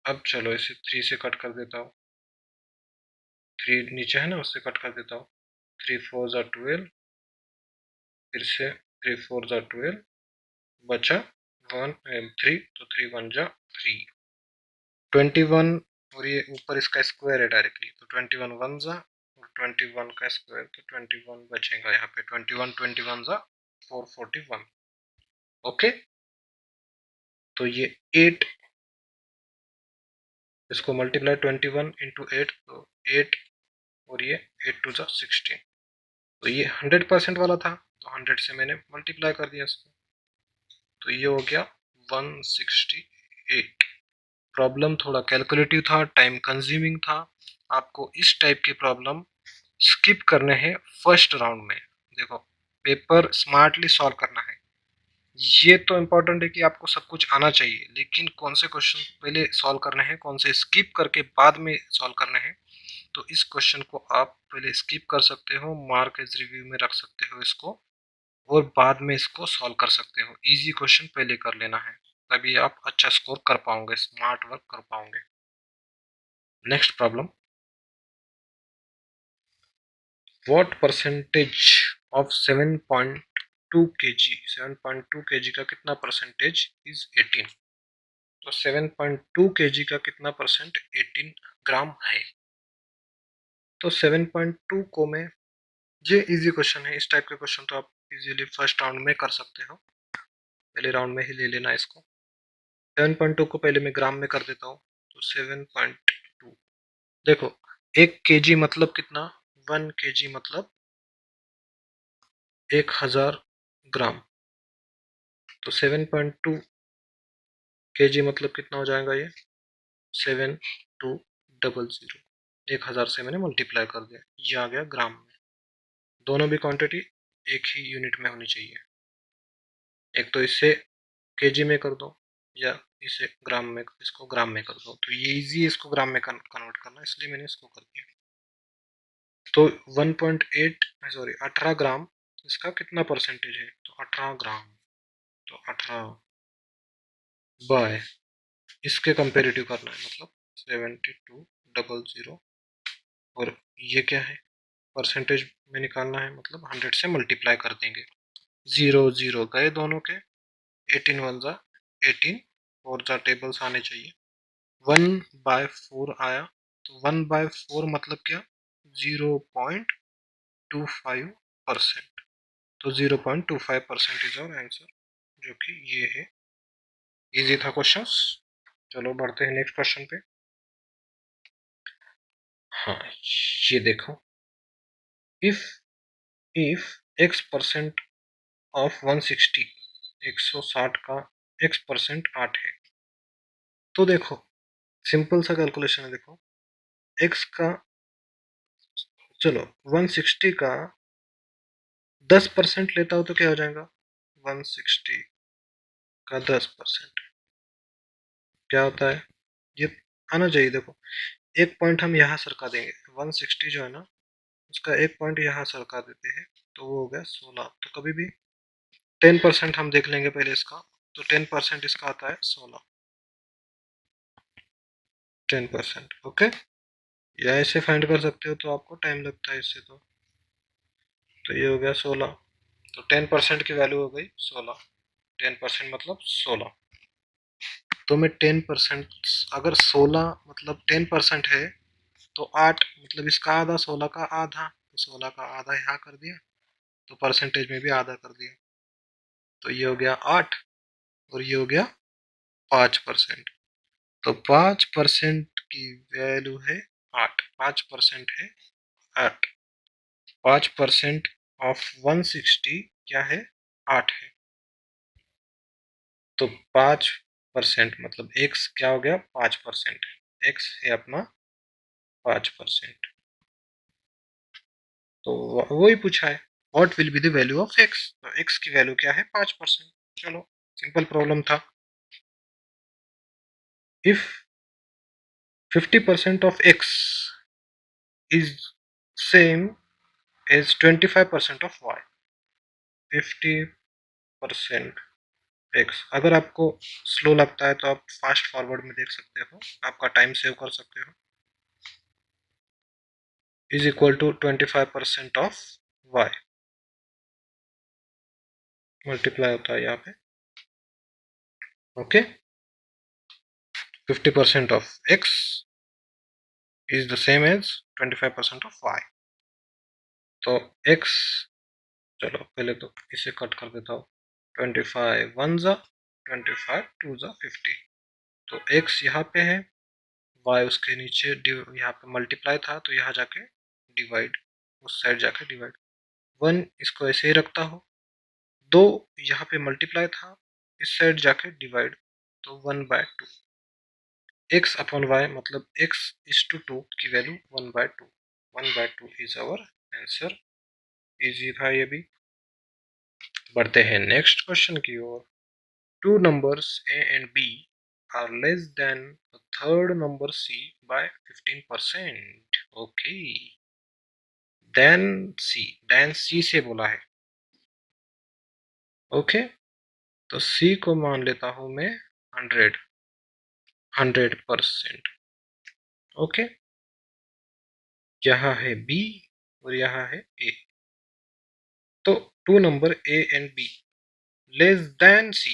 अब चलो इसे 3 से कट कर देता हूँ, 3 नीचे है ना, उससे कट कर देता हूँ, 3 4 जा 12, फिर से 3 4 जा 12, बचा 1 3, तो 3 1 जा 3, 21, और ये ऊपर इसका स्क्वायर है डायरेक्टली, तो 21 1 जा 21 का स्क्वायर तो 21 बचेगा यहाँ पे 21 जा 441। ओके, तो ये 8, इसको मल्टीप्लाई 21 इंटू 8 तो 8 और ये 8 टू जा 16। तो ये 100% वाला था तो 100 से मैंने मल्टीप्लाई कर दिया इसको, तो ये हो गया 168। प्रॉब्लम थोड़ा कैलकुलेटिव था, टाइम कंज्यूमिंग था। आपको इस टाइप के प्रॉब्लम स्किप करने हैं फर्स्ट राउंड में। देखो, पेपर स्मार्टली सॉल्व करना है, ये तो इम्पोर्टेंट है कि आपको सब कुछ आना चाहिए, लेकिन कौन से क्वेश्चन पहले सॉल्व करने हैं, कौन से स्किप करके बाद में सॉल्व करने हैं। तो इस क्वेश्चन को आप पहले स्किप कर सकते हो, मार्क एज रिव्यू में रख सकते हो इसको, और बाद में इसको सॉल्व कर सकते हो। इजी क्वेश्चन पहले कर लेना है, तभी आप अच्छा स्कोर कर पाओगे, स्मार्ट वर्क कर पाओगे। Next problem, what percentage of 7.2 kg, 7.2 kg का कितना परसेंटेज इज 18। तो 7.2 kg का कितना परसेंट 18 ग्राम है। तो 7.2 को मैं, ये इजी क्वेश्चन है, इस टाइप के क्वेश्चन तो आप इजीली फर्स्ट राउंड में कर सकते हो, पहले राउंड में ही ले लेना इसको। 7.2 को पहले मैं ग्राम में कर देता हूँ, तो 7.2, देखो 1 kg मतलब कितना, 1 kg मतलब 1000 ग्राम। तो 7.2 kg मतलब कितना हो जाएगा ये, 7200, 1000 से मैंने मल्टीप्लाई कर दिया, ये आ गया ग्राम में। दोनों भी क्वांटिटी एक ही यूनिट में होनी चाहिए, एक तो इससे केजी में कर दो या इसे ग्राम में, इसको ग्राम में कर दो, तो ये इजी है इसको ग्राम में कन्वर्ट करना, इसलिए मैंने इसको कर दिया। तो 1.8 सॉरी 18 ग्राम, इसका कितना परसेंटेज है, तो 18 ग्राम, तो 18 बाय इसके कंपेरेटिव करना है, मतलब 7200, और ये क्या है, परसेंटेज में निकालना है, मतलब 100 से मल्टीप्लाई कर देंगे, 0 0 गए दोनों के, 18 1 जा 18, और जा टेबल्स आने चाहिए, 1/4 आया, तो 1/4 मतलब क्या, 0.25%। तो 0.25% इज आवर आंसर, जो कि ये है। इजी था क्वेश्चंस। चलो बढ़ते हैं नेक्स्ट क्वेश्चन पे। हाँ, ये देखो, इफ इफ x% ऑफ 160, 160 का x% 8 है। तो देखो, सिंपल सा कैलकुलेशन है, देखो x का, चलो 160 का 10% लेता हो तो क्या हो जाएगा, 160 का 10% क्या होता है, ये आना चाहिए। देखो, एक पॉइंट हम यहाँ सरका देंगे, 160 जो है ना, उसका एक पॉइंट यहाँ सरका देते हैं, तो वो हो गया 16। तो कभी भी 10% हम देख लेंगे पहले इसका, तो 10% इसका आता है 16, 10%। ओके, या ऐसे फाइंड कर सकते हो, तो आपको टाइम लगता है इससे, तो ये हो गया 16, तो 10% की वैल्यू हो गई 16, 10% मतलब 16। तो मैं 10%, अगर 16 मतलब 10% है, तो 8 मतलब इसका आधा, 16 का आधा, तो 16 का आधा यहाँ कर दिया, तो परसेंटेज में भी आधा कर दिया, तो ये हो गया 8, और ये हो गया 5%। तो 5% की वैल्यू है 8, 5% है 8, 5% ऑफ 160 क्या है, 8 है। तो 5% मतलब x क्या हो गया, 5%, x है अपना 5%। तो वही पूछा है, what will be the value of x, तो x की वैल्यू क्या है, 5%। चलो, सिंपल प्रॉब्लम था। If 50% of x is same as 25% of y, 50% x, अगर आपको स्लो लगता है तो आप फास्ट फॉरवर्ड में देख सकते हो, आपका टाइम सेव कर सकते हो, is equal to 25% of y, multiply होता है यहाँ पे। Okay, 50% of x is the same as 25% of y। तो x, चलो पहले तो इसे कट कर देता हूँ। 25 1 जा 25 2 जा 50। तो x यहाँ पे है, y उसके नीचे यहाँ पे मल्टीप्लाई था तो यहाँ जाके डिवाइड, उस साइड जाके डिवाइड। 1 इसको ऐसे ही रखता हो, 2 यहाँ पे मल्टीप्लाई था, इस साइड जाके डिवाइड, तो 1/2। x अपॉन y मतलब x इज टू 2 की value 1/2। 1/2 is our answer. Easy था ये भी। बढ़ते हैं नेक्स्ट क्वेश्चन की ओर। Two numbers a and b are less than the third number c by 15%। Okay, then c से बोला है। ओके, तो c को मान लेता हूं मैं 100%। ओके, यहाँ है b और यहाँ है a। तो two number a and b less than c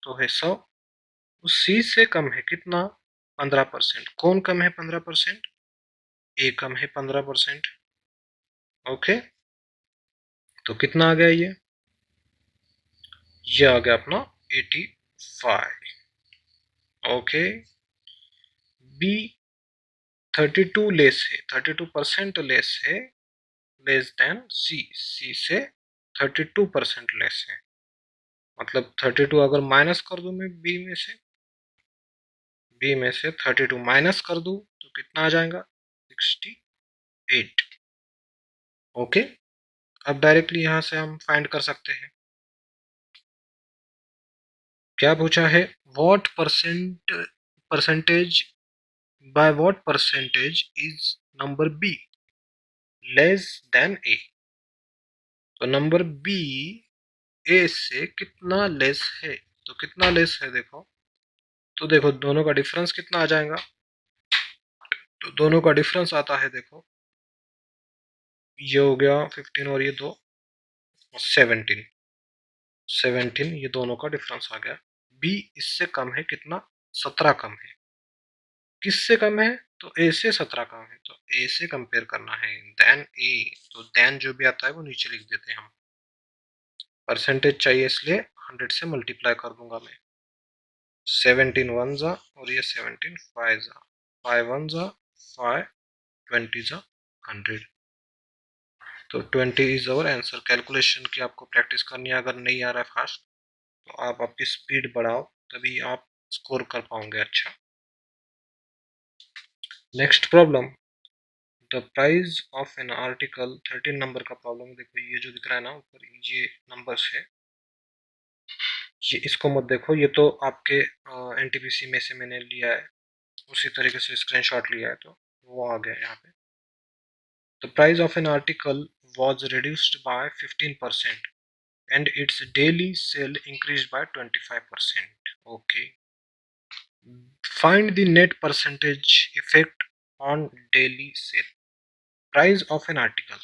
तो है 100, उस c से कम है कितना? 15%। कौन कम है 15%? a कम है 15%। ओके, तो कितना आ गया ये आ गया अपना 85। ओके, b 32 लेस है, 32% लेस है, लेस देन c से 32% लेस है। मतलब 32 अगर माइनस कर दूं मैं b में से 32 माइनस कर दूं तो कितना आ जाएगा? 68। ओके, अब डायरेक्टली यहां से हम फाइंड कर सकते हैं। क्या पूछा है? What percentage by what percentage is number B less than A. तो नंबर बी ए से कितना लेस है? तो कितना लेस है देखो, तो देखो दोनों का डिफरेंस कितना आ जाएगा? तो दोनों का डिफरेंस आता है, देखो ये हो गया 15 और ये दो 17। 17 ये दोनों का डिफरेंस आ गया। बी इससे कम है कितना? 17 कम है। किससे कम है? तो ए से 17 कम है, तो ए से कंपेयर करना है देन ए। तो देन जो भी आता है वो नीचे लिख देते हैं हम। परसेंटेज चाहिए इसलिए 100 से मल्टीप्लाई कर दूंगा मैं। 17 1 जा और ये 17 5 जा, 5 1 जा 5 20 जा 100। तो 20 इज अवर आंसर। कैलकुलेशन की आपको प्रैक्टिस करनी है, अगर नहीं आ रहा है फास्ट तो आप आपकी स्पीड बढ़ाओ, तभी आप स्कोर कर पाओगे अच्छा। Next problem, the price of an article. 13 number का प्रॉब्लम देखो, ये जो दिख रहा है ना ऊपर, ये नंबर्स है, ये इसको मत देखो, ये तो आपके एनटीपीसी में से मैंने लिया है, उसी तरीके से स्क्रीनशॉट लिया है तो वो आ गया यहाँ पे। The price of an article was reduced by 15% and its daily sale increased by 25%। okay, find the net percentage effect on daily sale। Price of an article,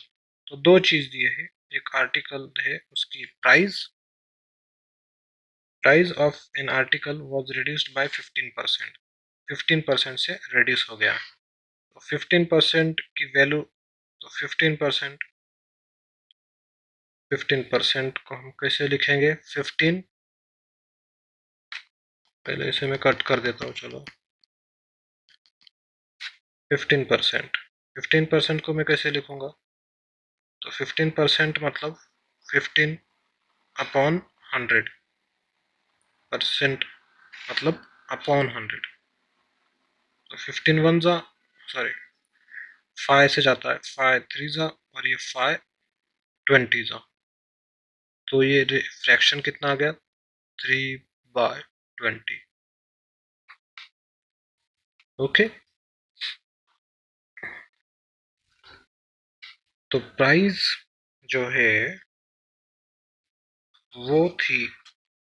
तो दो चीज दिए है, एक आर्टिकल है उसकी price of an article was reduced by 15%। 15% से रिड्यूस हो गया, तो 15% की वैल्यू, तो 15% को हम कैसे लिखेंगे? 15, पहले इसे मैं कट कर देता हूँ, चलो 15%, 15% को मैं कैसे लिखूंगा? तो 15% मतलब 15 अपॉन 100, परसेंट मतलब अपॉन 100। तो 15 1 जा, सॉरी 5 से जाता है, 5 3 जा और ये 5 20 जा, तो ये फ्रैक्शन कितना आ गया? 3/20। ओके, तो प्राइस जो है वो थी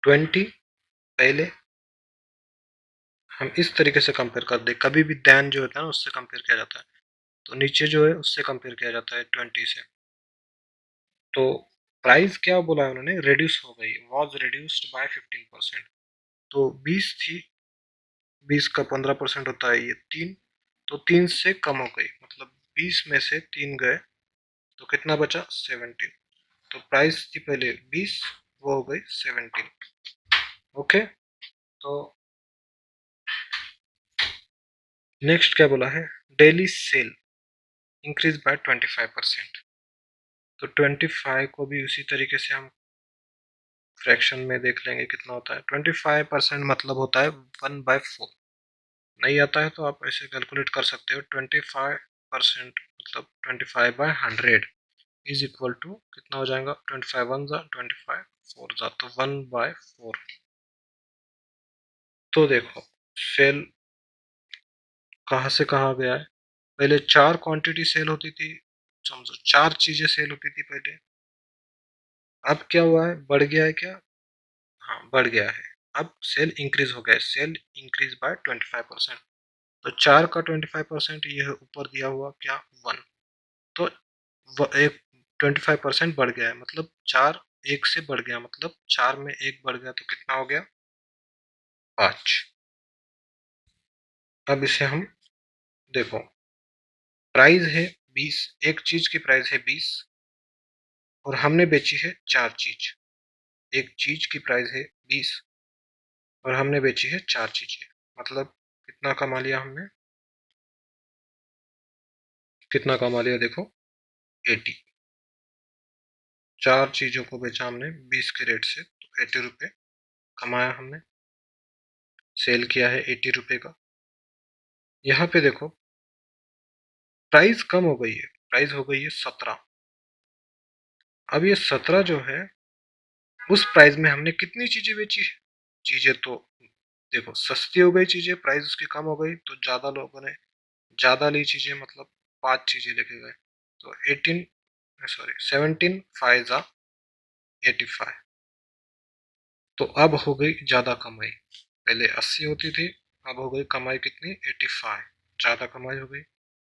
20। पहले हम इस तरीके से कंपेयर कर दे, कभी भी दैन जो होता है ना उससे कंपेयर किया जाता है, तो नीचे जो है उससे कंपेयर किया जाता है 20 से। तो प्राइस क्या बोला है उन्होंने? रिड्यूस हो गई, वॉज रिड्यूस्ड बाय 15%। तो 20 थी, 20 का 15% होता है ये 3, तो 3 से कम हो गई, मतलब 20 में से 3 गए, तो कितना बचा 17। तो प्राइस थी पहले 20, वो हो गई 17। ओके, तो नेक्स्ट क्या बोला है, डेली सेल इंक्रीज बाय 25%। तो 25 को भी उसी तरीके से हम फ्रैक्शन में देख लेंगे कितना होता है। 25% मतलब होता है 1/4। नहीं आता है तो आप ऐसे कैलकुलेट कर सकते हो, 25% मतलब 25/100 इज इक्वल टू कितना हो जाएगा, 25 1 जा 25 4 जा, तो 1/4। तो देखो सेल कहाँ से कहाँ गया है, पहले 4 क्वांटिटी सेल होती थी, समझो 4 चीजें सेल होती थी पहले। अब क्या हुआ है, बढ़ गया है क्या, हाँ बढ़ गया है। अब सेल इंक्रीज हो गया है, सेल इंक्रीज बाय 25%। तो 4 का 25% ये है ऊपर दिया हुआ क्या 1। तो एक 25% बढ़ गया है, मतलब 4 1 से बढ़ गया, मतलब 4 में 1 बढ़ गया तो कितना हो गया 5। अब इसे हम देखो, प्राइस है 20, एक चीज की प्राइस है 20 और हमने बेची है 4 चीज। एक चीज की प्राइस है 20 और हमने बेची है 4 चीजें, मतलब कितना कमा लिया हमने, कितना कमा लिया देखो 80। 4 चीजों को बेचा हमने 20 के रेट से, तो 80 रुपये कमाया हमने, सेल किया है 80 रुपये का। यहाँ पे देखो प्राइस कम हो गई है, प्राइस हो गई है 17। अब ये 17 जो है, उस प्राइस में हमने कितनी चीजें बेची है, चीजें तो देखो सस्ती हो गई चीजें, प्राइस उसकी कम हो गई तो ज्यादा लोगों ने ज्यादा ली चीजें, मतलब 5 चीजें लेके गए। तो 18 सॉरी 17 5 जा 85। तो अब हो गई ज्यादा कमाई, पहले 80 होती थी, अब हो गई कमाई कितनी 85, ज्यादा कमाई हो गई।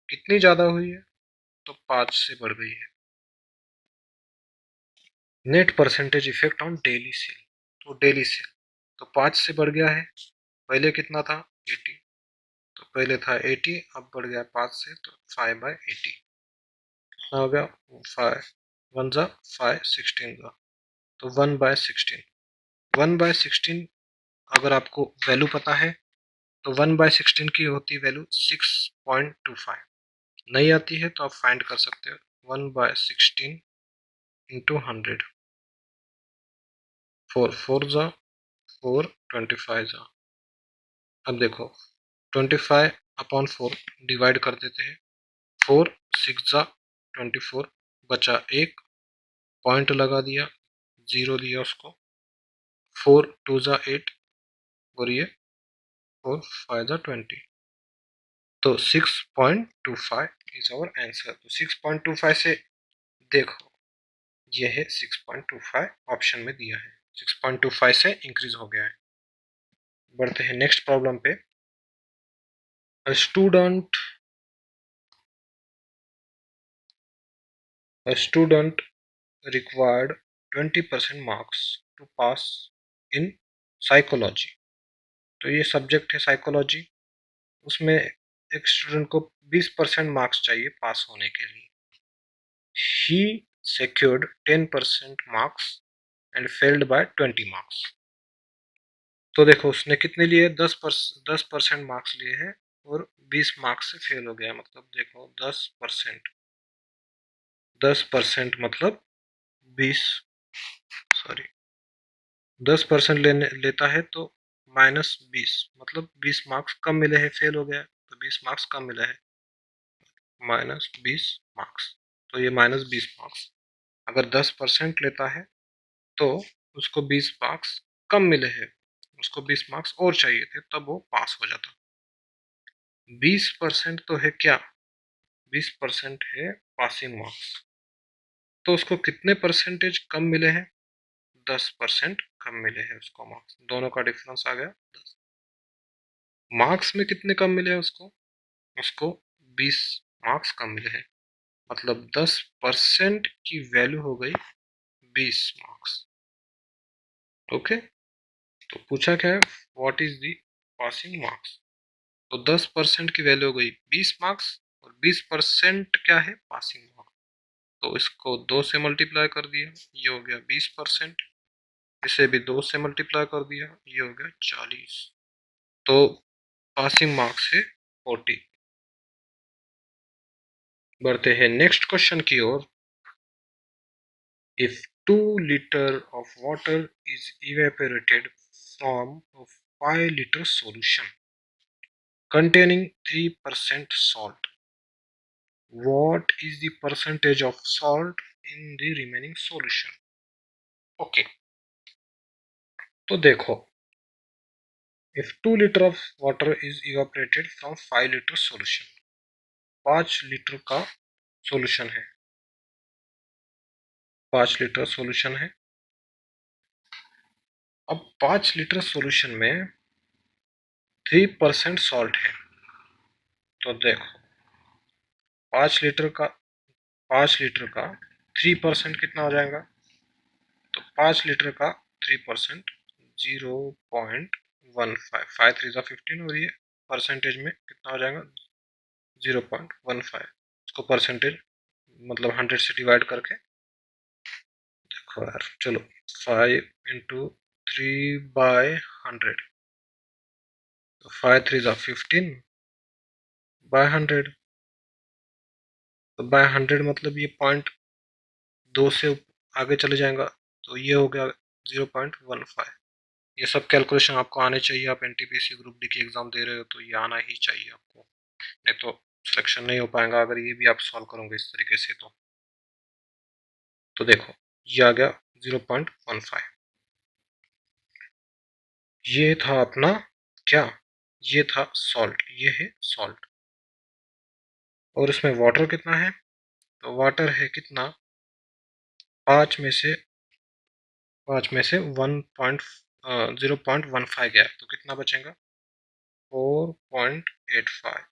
कितनी ज्यादा हुई है, तो 5 से बढ़ गई है। Net percentage effect on daily cell, तो डेली सेल तो 5 से बढ़ गया है, पहले कितना था 80। तो पहले था 80, अब बढ़ गया 5 से, तो 5/80 कितना हो गया 5 1 जा 5 16 जा, तो 1/16। 1/16 अगर आपको वैल्यू पता है तो 1/16 की होती है वैल्यू 6.25। नहीं आती है तो आप फाइंड कर सकते हो, 1/16 इंटू 100, 4 4 जा 4 25 जा। अब देखो 25 अपॉन 4 डिवाइड कर देते हैं, 4 6 जा 24, बचा 1, पॉइंट लगा दिया, 0 दिया उसको, 4 2 जा 8 और ये 4 5 जा 20। तो 6.25 इज आवर आंसर। तो 6.25 से देखो ये है 6.25 ऑप्शन में दिया है, 6.25 से इंक्रीज हो गया है। बढ़ते हैं नेक्स्ट प्रॉब्लम पे। A student a student required 20% marks to pass in psychology। तो ये सब्जेक्ट है साइकोलॉजी, उसमें एक स्टूडेंट को 20% मार्क्स चाहिए पास होने के लिए। He secured 10% marks and failed by 20 marks। तो देखो उसने कितने लिए, 10% मार्क्स लिए हैं और 20 मार्क्स से फेल हो गया, मतलब देखो 10% मतलब 20 सॉरी 10% लेता है तो -20 मतलब 20 मार्क्स कम मिले हैं, फेल हो गया तो 20 मार्क्स कम मिले हैं, -20 मार्क्स। तो ये -20 मार्क्स, अगर 10% लेता है तो उसको 20 मार्क्स कम मिले हैं, उसको 20 मार्क्स और चाहिए थे तब वो पास हो जाता। 20% तो है क्या, 20% है पासिंग मार्क्स, तो उसको कितने परसेंटेज कम मिले हैं, 10% कम मिले हैं उसको मार्क्स, दोनों का डिफरेंस आ गया 10। मार्क्स में कितने कम मिले हैं उसको, उसको 20 मार्क्स कम मिले हैं, मतलब 10% की वैल्यू हो गई 20 मार्क्स। ओके, तो पूछा क्या है, what is the passing marks. तो 10% की वैल्यू हो गई 20 मार्क्स और 20% क्या है पासिंग मार्क्स। तो तो इसको 2 से मल्टीप्लाई कर दिया, ये हो गया 20%। इसे भी 2 से मल्टीप्लाई कर दिया, ये हो गया 40। तो पासिंग मार्क्स है 40। बढ़ते हैं नेक्स्ट क्वेश्चन की ओर। If 2 liter of water is evaporated from a 5 liter solution containing 3% salt, what is the percentage of salt in the remaining solution? Okay, तो देखो, if 2 liter of water is evaporated from 5 liter solution, 5 litre का सॉल्यूशन है, 5 लीटर सॉल्यूशन है। अब 5 लीटर सॉल्यूशन में 3% सॉल्ट है। तो देखो, 5 लीटर का 3% कितना हो जाएगा? तो 5 लीटर का 3% 0.15, 5 3 15, और ये परसेंटेज में कितना हो जाएगा? 0.15। इसको परसेंटेज मतलब 100 से डिवाइड करके देखो यार, चलो 5 इंटू 3/100, तो 5 3 15 बाय 100। तो बाय 100 मतलब ये 0.2 से आगे चले जाएगा, तो ये हो गया 0.15। ये सब कैलकुलेशन आपको आने चाहिए। आप एनटीपीसी ग्रुप डी की एग्जाम दे रहे हो तो ये आना ही चाहिए आपको, नहीं तो सिलेक्शन नहीं हो पाएगा अगर ये भी आप सॉल्व करोगे इस तरीके से। तो देखो, ये आ गया 0.15। ये था अपना क्या? ये था सॉल्ट, ये है सॉल्ट। और इसमें वाटर कितना है? तो वाटर है कितना? 5 में से 0.15 गया, तो कितना बचेगा? 4.85।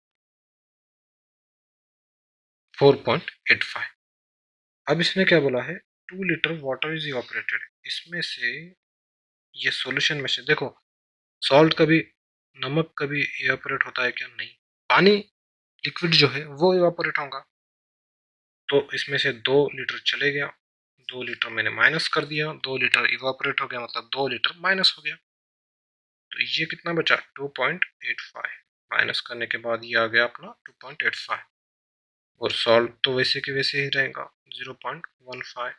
4.85। अब इसने क्या बोला है? 2 लीटर वाटर इज इवापोरेटेड। इसमें से, ये सॉल्यूशन में से देखो, सॉल्ट कभी, नमक कभी इवापोरेट होता है क्या? नहीं। पानी लिक्विड जो है वो इवापोरेट होगा। तो इसमें से 2 लीटर चले गया, 2 लीटर मैंने माइनस कर दिया, 2 लीटर इवापोरेट हो गया, मतलब 2 लीटर माइनस हो गया। तो ये कितना बचा? 2.85। माइनस करने के बाद ये आ गया अपना 2.85। और सॉल्ट तो वैसे के वैसे ही रहेगा 0.15।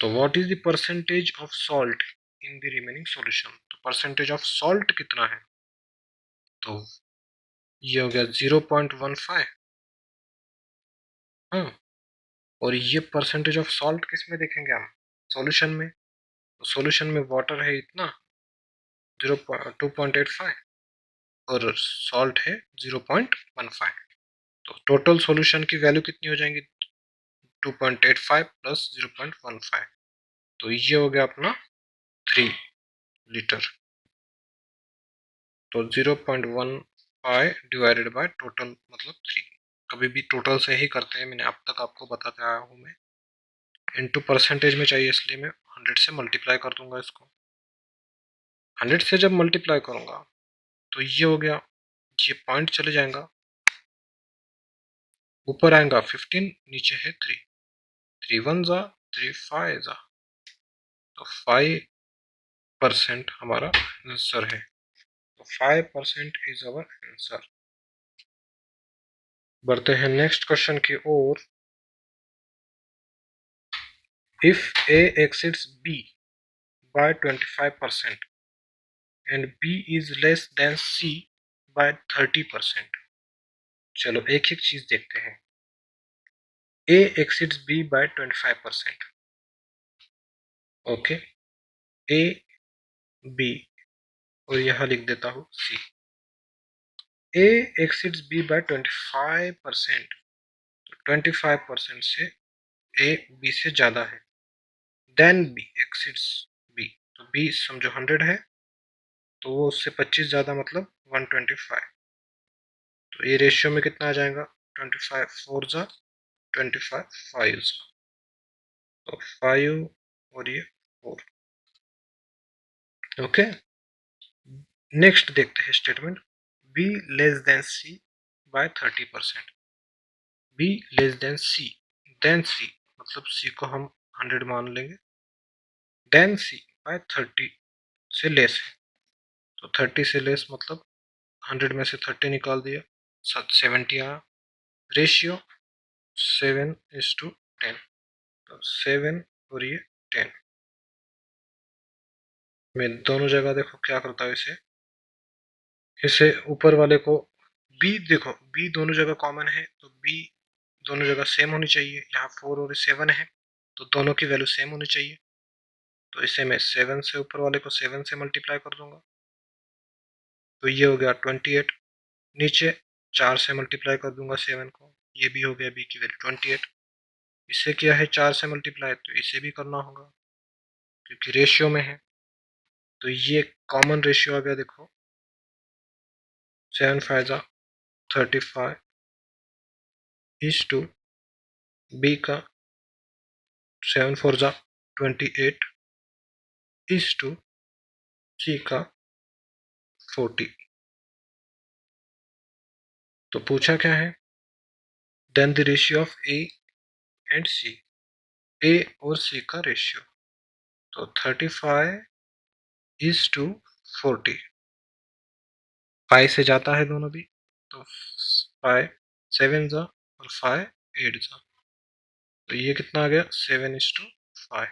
तो what is the percentage of salt in the remaining solution? तो परसेंटेज ऑफ सॉल्ट कितना है? तो ये हो गया 0.15। हाँ, और ये परसेंटेज ऑफ सॉल्ट किस में देखेंगे हम? सॉल्यूशन में। तो सॉल्यूशन में वाटर है इतना 2.85 और सॉल्ट है 0.15। तो टोटल सॉल्यूशन की वैल्यू कितनी हो जाएंगी? 2.85 प्लस 0.15, तो ये हो गया अपना 3 लीटर। तो 0.15 डिवाइडेड बाय टोटल मतलब 3। कभी भी टोटल से ही करते हैं, मैंने अब तक आपको बताते आया हूँ मैं। इनटू परसेंटेज में चाहिए इसलिए मैं 100 से मल्टीप्लाई कर दूंगा इसको। 100 से जब मल्टीप्लाई करूंगा तो ये हो गया, ये पॉइंट चले जाएगा, ऊपर आएगा 15, नीचे है 3। 3 1 जा 3 5 जा, तो 5% हमारा आंसर है। तो 5% इज अवर आंसर। बढ़ते हैं नेक्स्ट क्वेश्चन की ओर। If A exceeds B by 25% and b is less than c by 30%। चलो एक एक चीज देखते हैं। a exceeds b by 25%। Okay, a b, और यहाँ लिख देता हूँ c। a exceeds b by 25%, तो 25% से a b से ज्यादा है। देन b exceeds b, तो b समझो 100 है, तो वो उससे 25 ज्यादा मतलब 125। तो ये रेशियो में कितना आ जाएगा? 25 4 जा 25 5 जा, तो 5 और ये 4। ओके, नेक्स्ट देखते हैं statement. B less than C by 30%। B less than C, then C, मतलब सी को हम 100 मान लेंगे, देन सी बाय 30 से लेस है, तो 30 से लेस मतलब 100 में से 30 निकाल दिया, 70 आया। रेशियो 7:10, तो 7 और ये 10 में दोनों जगह देखो क्या करता है इसे ऊपर वाले को बी, देखो बी दोनों जगह कॉमन है, तो बी दोनों जगह सेम होनी चाहिए। यहाँ 4 और 7 है, तो दोनों की वैल्यू सेम होनी चाहिए, तो इसे मैं 7 से ऊपर वाले को 7 से मल्टीप्लाई कर दूंगा, तो ये हो गया 28। नीचे 4 से मल्टीप्लाई कर दूंगा 7 को, ये भी हो गया बी की वैल्यू 28। इससे क्या है 4 से मल्टीप्लाई, तो इसे भी करना होगा क्योंकि रेशियो में है, तो ये कॉमन रेशियो आ गया देखो, 7 5 जा 35 इज टू बी का 7 4 जा 28 इज टू सी का 40। तो पूछा क्या है, then the ratio of A and C, A और सी का रेशियो, तो 35 इज टू 40, 5 से जाता है दोनों भी, तो 5 7 जा और 5 8 जा, तो ये कितना आ गया 7:5,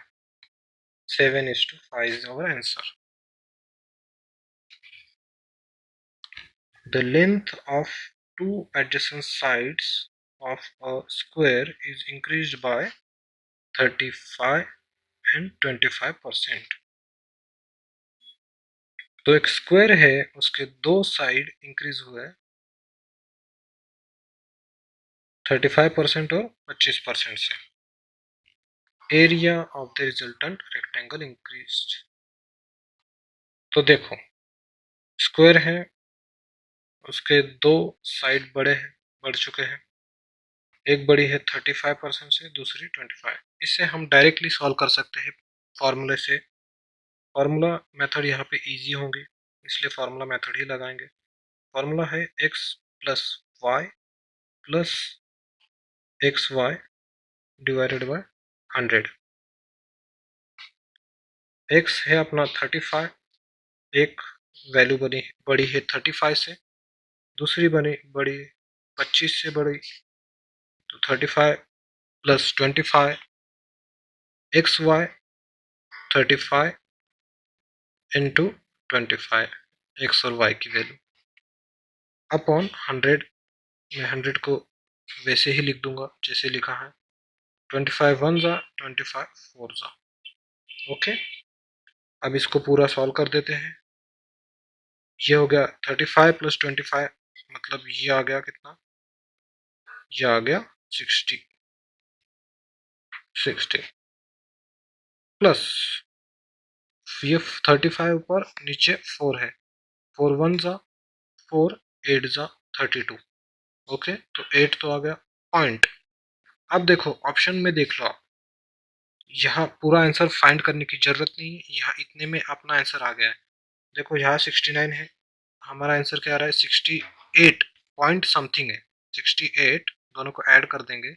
7:5 is our answer. The length of two adjacent sides of a square is increased by 35 and 25%. तो एक स्क्वायर है, उसके दो साइड इंक्रीज हुए 35% और 25% से। Area of the resultant rectangle increased. तो देखो स्क्वायर है, उसके दो साइड बढ़ चुके हैं, एक बड़ी है 35% से, दूसरी 25। इससे हम डायरेक्टली सॉल्व कर सकते हैं फॉर्मूले से। फार्मूला मेथड यहाँ पे इजी होंगी, इसलिए फार्मूला मेथड ही लगाएंगे। फार्मूला है x plus y plus x y divided by 100। x है अपना 35, एक वैल्यू बड़ी है 35 से, दूसरी बड़ी 25 से बड़ी, तो 35 plus 25 x y 35 into 25, x और वाई की वैल्यू अपॉन 100। मैं 100 को वैसे ही लिख दूंगा जैसे लिखा है, 25 1 जा 25 4 जा। ओके, अब इसको पूरा सॉल्व कर देते हैं। ये हो गया 35 प्लस 25, मतलब ये आ गया कितना, ये आ गया 60 प्लस ये 35 ऊपर नीचे 4 है, 4 1 जा 4 8 जा 32। ओके, तो 8 तो आ गया पॉइंट। अब देखो ऑप्शन में देख लो आप, यहाँ पूरा आंसर फाइंड करने की जरूरत नहीं है, यहाँ इतने में अपना आंसर आ गया है। देखो यहाँ 69 है, हमारा आंसर क्या आ रहा है 68 पॉइंट समथिंग है, 68 दोनों को ऐड कर देंगे,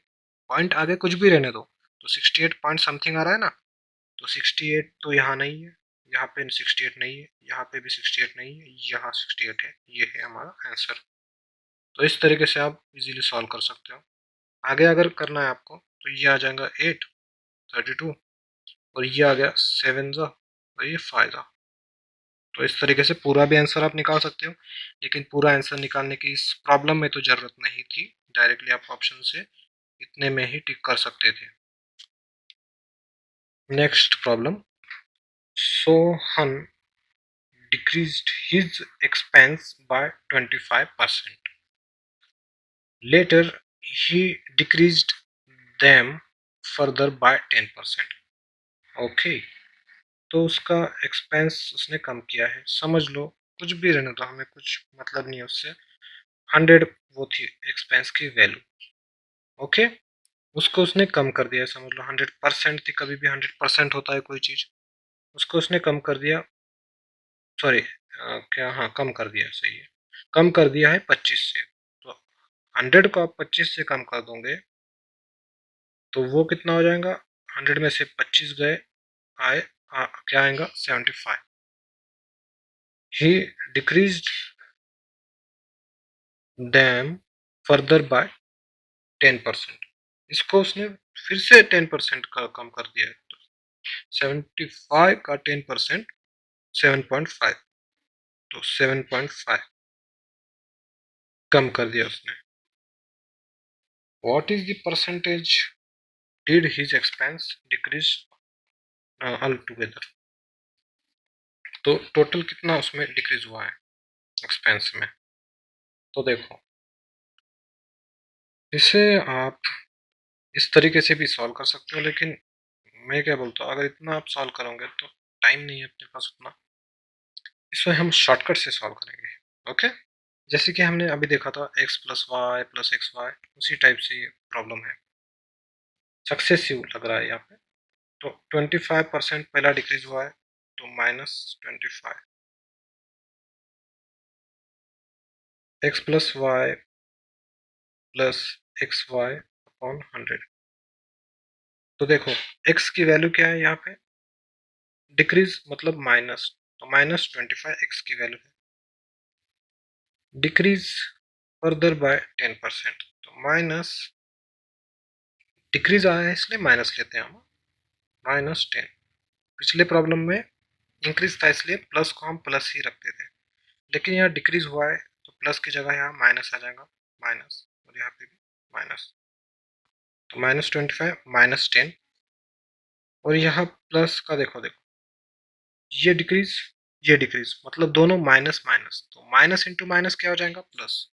पॉइंट आगे कुछ भी रहने दो, तो 68 पॉइंट समथिंग आ रहा है ना। तो 68 तो यहाँ नहीं है, यहाँ पे 68 नहीं है, यहाँ पे भी 68 नहीं है, यहाँ 68 है, ये है हमारा आंसर। तो इस तरीके से आप इजीली सॉल्व कर सकते हो। आगे अगर करना है आपको तो ये आ जाएगा 8 32, और ये आ गया 7 जा और ये 5 जा। तो इस तरीके से पूरा भी आंसर आप निकाल सकते हो, लेकिन पूरा आंसर निकालने की इस प्रॉब्लम में तो जरूरत नहीं थी, डायरेक्टली आप ऑप्शन से इतने में ही टिक कर सकते थे। Next problem, Sohan decreased his expense by 25%. Later, he decreased them further by 10%. Okay, तो उसका एक्सपेंस उसने कम किया है, समझ लो कुछ भी रहने दो, हमें कुछ मतलब नहीं है उससे। 100 वो थी एक्सपेंस की वैल्यू, ओके, उसको उसने कम कर दिया, समझ लो 100% थी, कभी भी 100% होता है कोई चीज, उसको उसने कम कर दिया, सॉरी क्या, हाँ कम कर दिया, सही है, कम कर दिया है 25 से। तो 100 को आप 25 से कम कर दोगे तो वो कितना हो जाएगा, 100 में से 25 गए, आए क्या आएगा 75। ही डिक्रीज्ड देम फर्दर बाय 10%। इसको उसने फिर से 10% का कम कर दिया है, तो 75 का 10% 7.5, तो 7.5 कम कर दिया उसने। What is the percentage did his expense decrease altogether? तो टोटल कितना उसमें डिक्रीज हुआ है एक्सपेंस में। तो देखो, इसे आप इस तरीके से भी सॉल्व कर सकते हो, लेकिन मैं क्या बोलता हूँ, अगर इतना आप सॉल्व करोगे तो टाइम नहीं है अपने पास उतना, इसमें हम शॉर्टकट से सॉल्व करेंगे। ओके, जैसे कि हमने अभी देखा था x plus y plus x y, उसी टाइप से ये प्रॉब्लम है, सक्सेसिव लग रहा है यहाँ पे। तो 25% पहला डिक्रीज हुआ है, तो -25 x plus y plus x y upon 100। तो देखो x की वैल्यू क्या है यहाँ पे, डिक्रीज मतलब माइनस, तो -25 x की वैल्यू है। डिक्रीज फर्दर बाय 10%, तो माइनस, डिक्रीज आया है इसलिए माइनस लेते हैं हम, -10। पिछले प्रॉब्लम में इंक्रीज था इसलिए प्लस को हम प्लस ही रखते थे, लेकिन यहाँ डिक्रीज हुआ है तो प्लस की जगह यहाँ माइनस आ जाएगा, माइनस, और यहाँ पे भी माइनस, तो -25 -10, और यहाँ प्लस का देखो देखो, ये डिक्रीज मतलब दोनों माइनस माइनस, तो माइनस इंटू माइनस क्या हो जाएगा प्लस,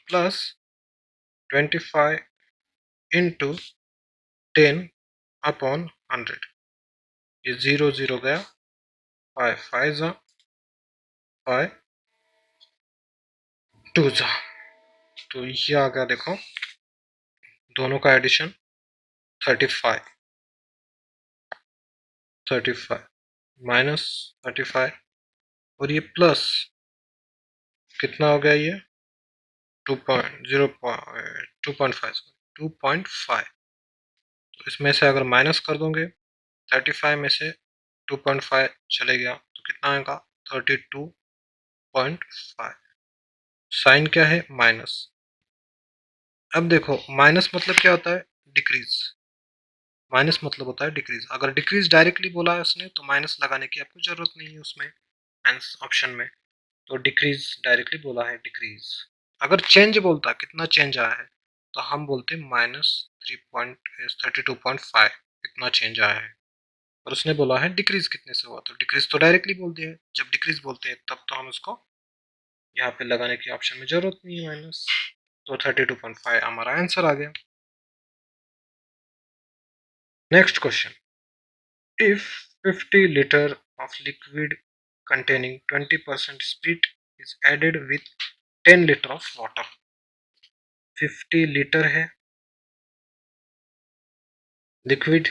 प्लस 25 इंटू 10 अपॉन 100, ये 0 0 गया, 5 5 जा, 5 2 जा, तो ये आ गया देखो दोनों का एडिशन 35, 35 -35, और ये प्लस कितना हो गया, ये 2.5, तो इसमें से अगर माइनस कर दोगे 35 में से 2.5 चले गया तो कितना आएगा 32.5, साइन क्या है माइनस। अब देखो माइनस मतलब क्या होता है, डिक्रीज, माइनस मतलब होता है डिक्रीज। अगर डिक्रीज डायरेक्टली बोला है उसने तो माइनस लगाने की आपको जरूरत नहीं है उसमें ऑप्शन में, तो डिक्रीज डायरेक्टली बोला है डिक्रीज। अगर चेंज बोलता कितना चेंज आया है तो हम बोलते -3.32.5 कितना चेंज आया है, और उसने बोला है डिक्रीज कितने से हुआ, तो डिक्रीज तो डायरेक्टली बोल दिया है। जब डिक्रीज बोलते हैं तब तो हम उसको यहाँ पे लगाने की ऑप्शन में जरूरत नहीं है माइनस, तो 32.5 हमारा आंसर आ गया। Next question, if 50 liter of liquid containing 20% spirit is added with 10 liter of water, 50 litre है लिक्विड,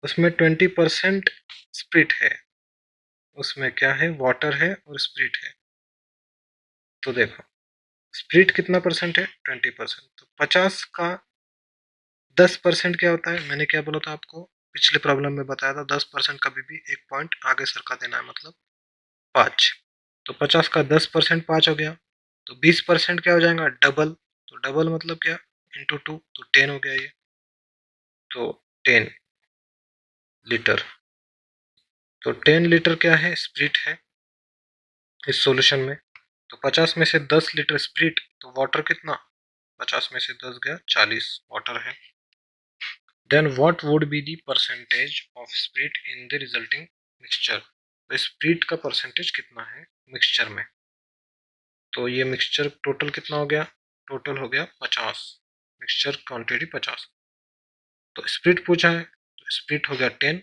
उसमें 20% स्प्रिट है, उसमें क्या है वाटर है और स्प्रिट है। तो देखो स्प्रिट कितना परसेंट है 20%, तो 50 का 10% क्या होता है, मैंने क्या बोला था आपको पिछले प्रॉब्लम में बताया था, 10% कभी भी एक पॉइंट आगे सरका देना है, मतलब 5। तो 50 का 10% 5 हो गया, तो 20% क्या हो जाएगा डबल, तो डबल मतलब क्या इंटू 2, तो 10 हो गया ये, तो 10 लीटर। तो 10 लीटर क्या है स्प्रिट है इस सॉल्यूशन में, तो 50 में से 10 लीटर स्प्रिट, तो वाटर कितना, 50 में से 10 गया 40 वाटर है। Then what would be the percentage of spirit in the resulting mixture, तो स्प्रिट का परसेंटेज कितना है मिक्सचर में। तो ये मिक्सचर टोटल कितना हो गया, टोटल हो गया 50, मिक्सचर क्वांटिटी 50, तो स्प्रिट पूछा है तो स्प्रिट हो गया 10,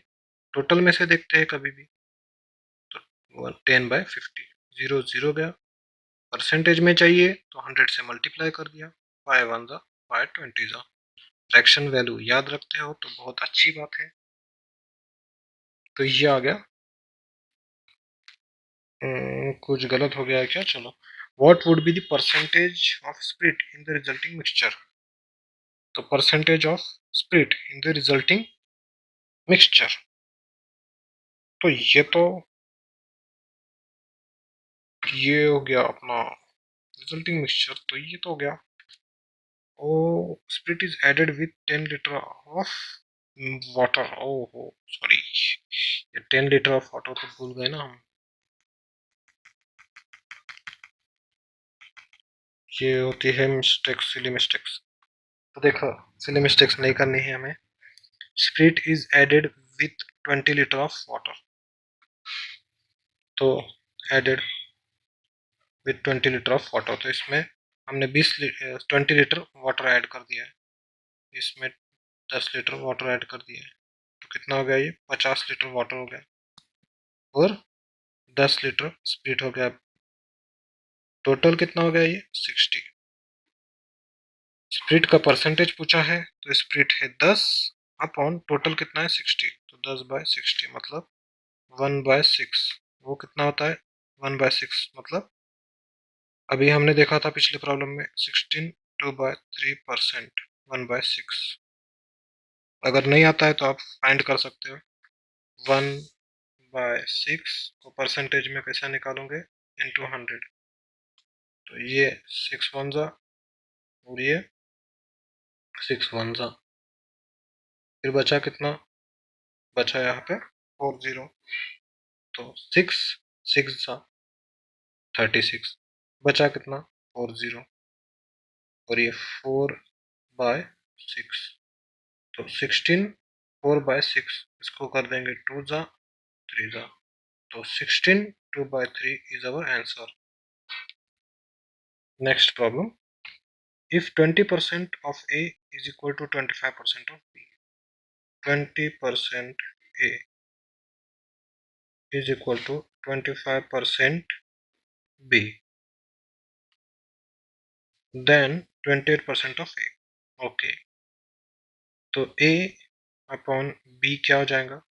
टोटल में से देखते हैं कभी भी, तो 10/50, 0 0 गया, परसेंटेज में चाहिए तो 100 से मल्टीप्लाई कर दिया, 5 1 जा 5 20 जा, फ्रैक्शन वैल्यू याद रखते हो तो बहुत अच्छी बात है। तो ये आ गया, कुछ गलत हो गया है क्या, चलो, what would be the percentage of spirit in the resulting mixture, तो percentage of spirit in the resulting mixture, तो ये हो गया अपना रिजल्टिंग मिक्सचर, तो ये तो हो गया। Oh spirit is added with 10 litre of water. ओहो सॉरी, ये 10 लीटर ऑफ वाटर तो भूल गए ना हम। ये होती है मिस्टेक्स, सिली मिस्टेक्स। तो देखो, सिली मिस्टेक्स नहीं करनी है हमें। Spirit is added with 20 litre of water, तो added with 20 litre of water, तो इसमें हमने 20 लीटर वाटर ऐड कर दिया है, इसमें 10 लीटर वाटर ऐड कर दिया है, तो कितना हो गया, ये 50 लीटर वाटर हो गया और 10 लीटर स्प्रिट हो गया। टोटल कितना हो गया, ये 60। स्प्रिट का परसेंटेज पूछा है, तो स्प्रिट है 10 अपॉन टोटल कितना है 60, तो 10/60 मतलब 1/6। वो कितना होता है 1/6 मतलब, अभी हमने देखा था पिछले प्रॉब्लम में 16 2/3%, 1/6। अगर नहीं आता है तो आप फाइंड कर सकते हो। 1/6 को परसेंटेज में कैसे निकालोगे, इंटू 100, तो ये 6 वन जा और ये 6 वन जा, फिर बचा कितना, बचा यहाँ पे 40, तो 6 6 जा 36, बचा कितना 40, और ये 4/6, तो 16 4/6, इसको कर देंगे 2 जा 3 जा, तो 16 2/3 is our answer. Next problem. If 20% of A is equal to 25% of B, 20% A is equal to 25% B, then 28% of A. Okay. तो A अपॉन B क्या हो जाएगा,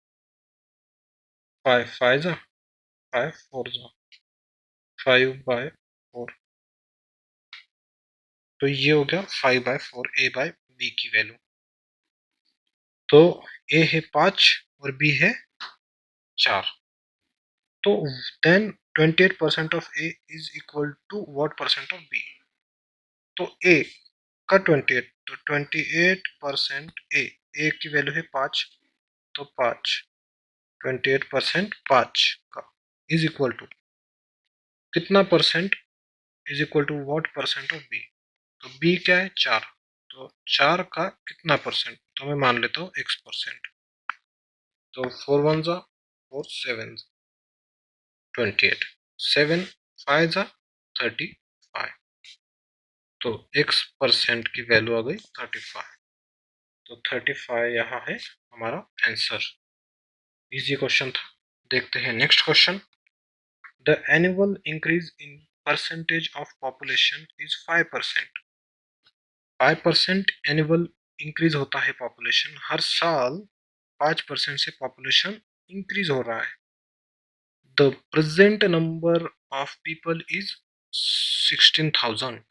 5 5 जा 5 4 जा 5/4, तो ये हो गया 5/4 A/B की वैल्यू। तो A है 5 और B है 4, तो then 28% of a is equal to what percent of b, तो ए का 28, तो 28% ए की वैल्यू है 5, तो 5 28% 5 का इज इक्वल टू कितना percent, is equal to what percent of b, तो बी क्या है 4, तो 4 का कितना परसेंट, तो मैं मान लेता हूँ x%, तो 4 1 जा 4 7 28, 7 5 जा 35, तो x% की वैल्यू आ गई 35, तो 35 यहाँ है हमारा आंसर। इजी क्वेश्चन था। देखते हैं next question. The annual increase in percentage of population is 5%। 5% annual increase होता है पॉपुलेशन, हर साल 5% से पॉपुलेशन इंक्रीज हो रहा है। The present number of people is 16,000,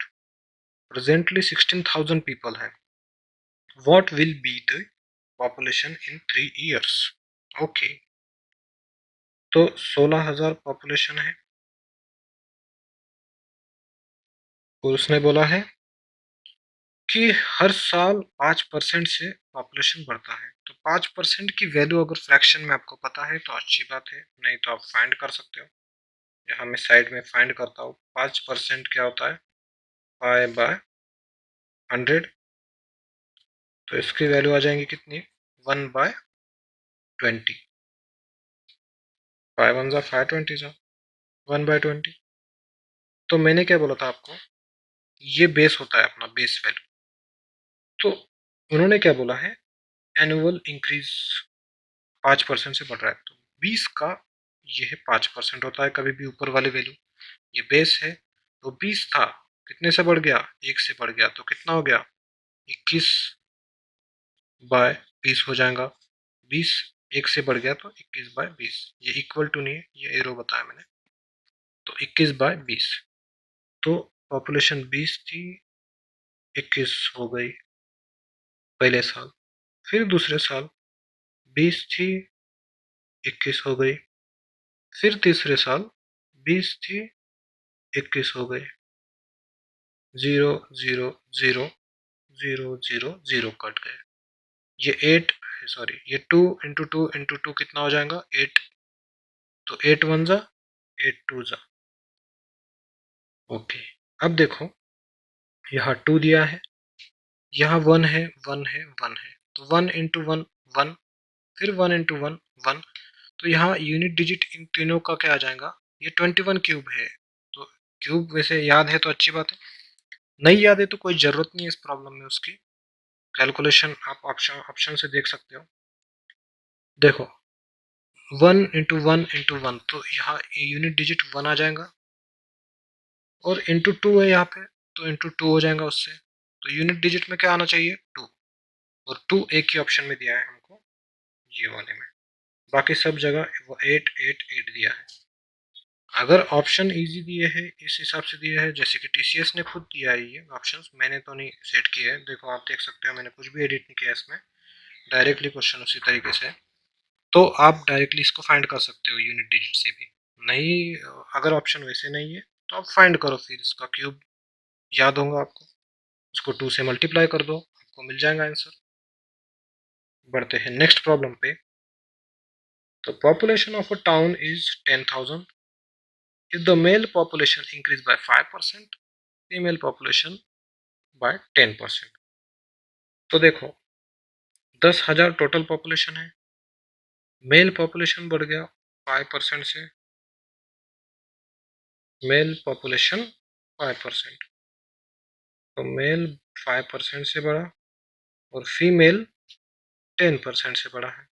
presently 16,000 people है। What will be the population in 3 years? Okay, तो 16,000 पॉपुलेशन है और उसने बोला है कि हर साल 5% से पॉपुलेशन बढ़ता है, तो 5% की वैल्यू अगर फ्रैक्शन में आपको पता है तो अच्छी बात है, नहीं तो आप फाइंड कर सकते हो। यहाँ मैं साइड में फाइंड करता हूँ। 5% क्या होता है 5/100, तो इसकी वैल्यू आ जाएंगी कितनी 1/20, 5 1 जा 5 20 जा 1/20। तो मैंने क्या बोला था आपको, ये बेस होता है अपना बेस वैल्यू, तो उन्होंने क्या बोला है एनुअल इंक्रीज 5% से बढ़ रहा है, तो 20 का ये है 5% होता है कभी भी ऊपर वाली वैल्यू, ये बेस है, तो 20 था कितने से बढ़ गया 1 से बढ़ गया, तो कितना हो गया 21/20 हो जाएगा। 20 1 से बढ़ गया तो 21/20, ये इक्वल टू नहीं है, ये एरो बताया मैंने, तो 21/20, तो पॉपुलेशन 20 थी 21 हो गई, पहले साल। फिर दूसरे साल 20 थी, 21 हो गई। फिर तीसरे साल 20 थी, 21 हो गई। 0 0 0 0 0 0 कट गए। ये 8, सॉरी, ये 2 इंटू 2 इंटू 2 कितना हो जाएगा? 8। तो 8 1 जा, 8 2 जा। ओके, अब देखो, यहाँ 2 दिया है, यहाँ 1 है, 1 है, 1 है, तो 1 इंटू 1 1, फिर 1 इंटू 1 1। तो यहाँ यूनिट डिजिट इन तीनों का क्या आ जाएगा? ये 21 क्यूब है। तो क्यूब वैसे याद है तो अच्छी बात है, नहीं याद है तो कोई ज़रूरत नहीं है इस प्रॉब्लम में उसकी। कैलकुलेशन आप ऑप्शन ऑप्शन से देख सकते हो। देखो, 1 इंटू 1 इंटू 1, तो यहाँ यूनिट डिजिट 1 आ जाएगा, और इंटू 2 है यहाँ पे, तो इंटू 2 हो जाएगा उससे। तो यूनिट डिजिट में क्या आना चाहिए? 2, और 2 एक ही ऑप्शन में दिया है हमको, ये वाले में। बाकी सब जगह वो 8 8 8 दिया है। अगर ऑप्शन इजी दिए हैं, इस हिसाब से दिए हैं, जैसे कि टीसीएस ने खुद दिया है ये ऑप्शंस, मैंने तो नहीं सेट किए हैं। देखो, आप देख सकते हो, मैंने कुछ भी एडिट नहीं किया इसमें, डायरेक्टली क्वेश्चन उसी तरीके से। तो आप डायरेक्टली इसको फाइंड कर सकते हो यूनिट डिजिट से भी। नहीं, अगर ऑप्शन वैसे नहीं है तो आप फाइंड करो, फिर इसका क्यूब याद होगा आपको, उसको 2 से मल्टीप्लाई कर दो, आपको मिल जाएगा आंसर। बढ़ते हैं नेक्स्ट प्रॉब्लम पे। तो population of a town is 10,000 if the male population increased by 5%, female population by 10%। तो देखो, 10,000 टोटल पॉपुलेशन है, मेल पॉपुलेशन बढ़ गया 5% से, मेल पॉपुलेशन 5%, तो मेल 5% से बढ़ा, और फीमेल 10% से बढ़ा है।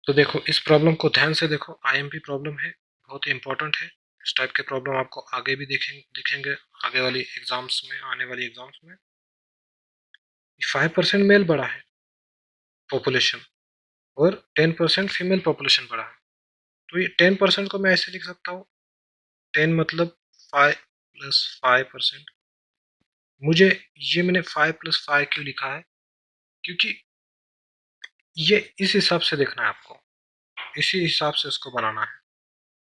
तो देखो, इस प्रॉब्लम को ध्यान से देखो, आईएमपी प्रॉब्लम है, बहुत ही इंपॉर्टेंट है। इस टाइप के प्रॉब्लम आपको आगे भी दिखेंगे आगे वाली एग्जाम्स में, आने वाली एग्जाम्स में। 5% मेल बढ़ा है पॉपुलेशन, और 10% फीमेल पॉपुलेशन बढ़ा है। तो ये 10% को मैं ऐसे लिख सकता हूँ, 10 मतलब 5 प्लस 5%। मुझे, ये मैंने 5 प्लस 5 क्यों लिखा है? क्योंकि ये इस हिसाब से देखना है आपको, इसी हिसाब से उसको बनाना है।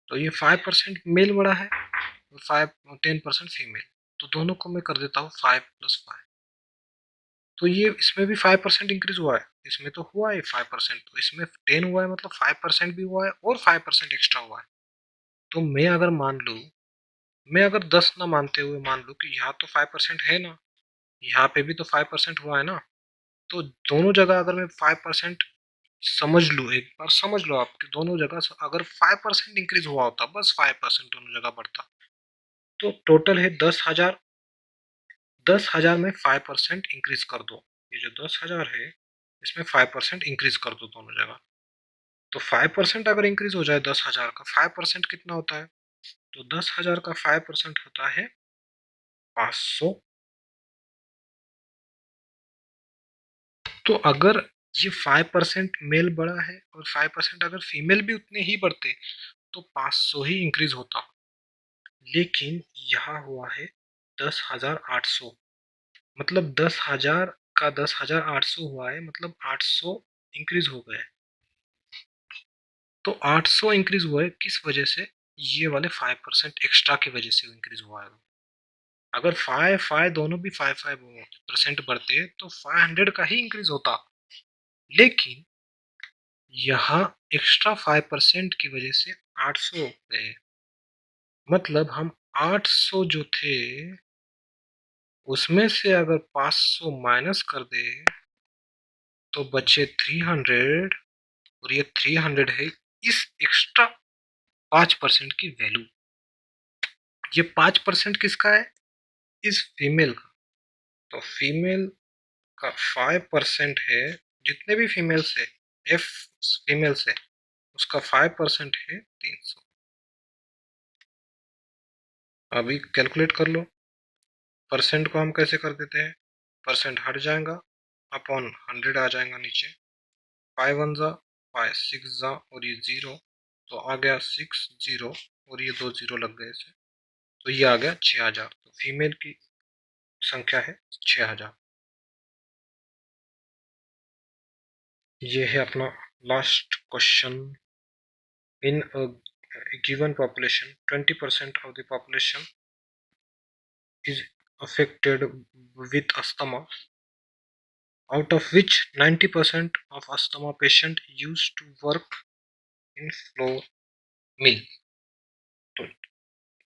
तो ये 5% मेल बढ़ा है, और 10% फीमेल, तो दोनों को मैं कर देता हूँ 5 प्लस 5। तो ये इसमें भी 5% इंक्रीज हुआ है, इसमें तो हुआ है 5%, तो इसमें 10 हुआ है, मतलब 5% भी हुआ है, और 5% एक्स्ट्रा हुआ है। तो मैं अगर मान लूँ, मैं अगर 10 ना मानते हुए मान लूँ कि यहाँ तो 5% है ना, यहाँ पे भी तो 5% हुआ है ना, तो दोनों जगह अगर मैं 5% समझ लूँ, एक बार समझ लो आप कि दोनों जगह अगर 5% इंक्रीज हुआ होता, बस 5% दोनों जगह बढ़ता, तो टोटल है 10,000। 10,000 में 5% इंक्रीज कर दो, ये जो 10,000 है इसमें 5% इंक्रीज कर दो दोनों जगह। तो 5% अगर इंक्रीज हो जाए 10,000 का, 5% कितना होता है? तो 10,000 का 5% होता है 500। तो अगर ये 5% मेल बढ़ा है, और 5% अगर फीमेल भी उतने ही बढ़ते, तो 500 ही इंक्रीज होता। लेकिन यहाँ हुआ है 10,800, मतलब 10,000 का 10,800 हुआ है, मतलब 800 इंक्रीज हो गए। तो 800 इंक्रीज हुआ है किस वजह से? ये वाले 5% एक्स्ट्रा की वजह से इंक्रीज हुआ है। अगर 5 दोनों भी 5% बढ़ते तो 500 का ही इंक्रीज होता। लेकिन यहाँ एक्स्ट्रा 5% की वजह से 800 हो गए, मतलब हम 800 जो थे उसमें से अगर 500 माइनस कर दे तो बचे 300, और ये 300 है इस एक्स्ट्रा 5% की वैल्यू। ये 5% किसका है? इस फीमेल का। तो फीमेल का 5% है, जितने भी फीमेल्स है, एफ फीमेल्स है, उसका 5% है 300। अभी कैलकुलेट कर लो, परसेंट को हम कैसे कर देते हैं? परसेंट हट जाएगा, अपॉन 100 आ जाएगा नीचे। 5 वन जा 5, 6 जा, और ये 0, तो आ गया 6 0, और ये 2 0 लग गए इसे, तो ये आ गया 6,000। तो फीमेल की संख्या है 6,000। ये है अपना last question. In a given population 20% of the population is affected with asthma, out of which 90% of asthma patient used to work in flour mill। तो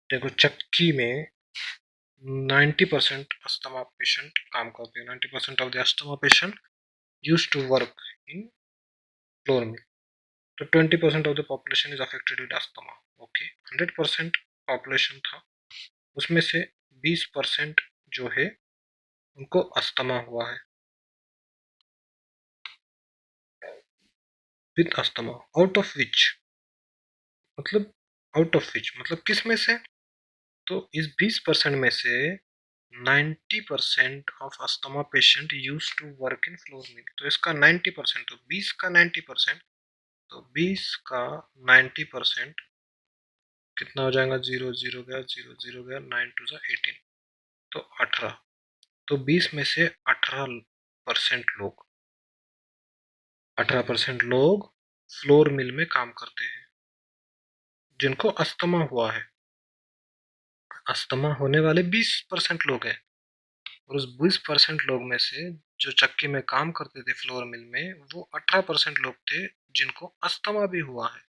देखो चक्की में 90% अस्थमा पेशेंट काम करते हैं। 90% of the asthma patient use to work in flour mill. तो 20% of the population is affected with asthma. Okay, 100% population था, उसमें से 20% जो है उनको अस्थमा हुआ है with asthma, out of which मतलब आउट ऑफ विच मतलब किस में से? तो इस 20% में से 90% of asthma patient use to work in flour mill. तो इसका 90%, तो 20 का 90%, तो 20 का 90% कितना हो जाएगा? 0 0 गया, 0 0 गया, 9 टू जा 18, तो 18। तो 20 में से 18% लोग 18% लोग फ्लोर मिल में काम करते हैं जिनको अस्थमा हुआ है। अस्थमा होने वाले 20% लोग हैं, और उस 20% लोग में से जो चक्की में काम करते थे फ्लोर मिल में, वो 18% लोग थे जिनको अस्थमा भी हुआ है।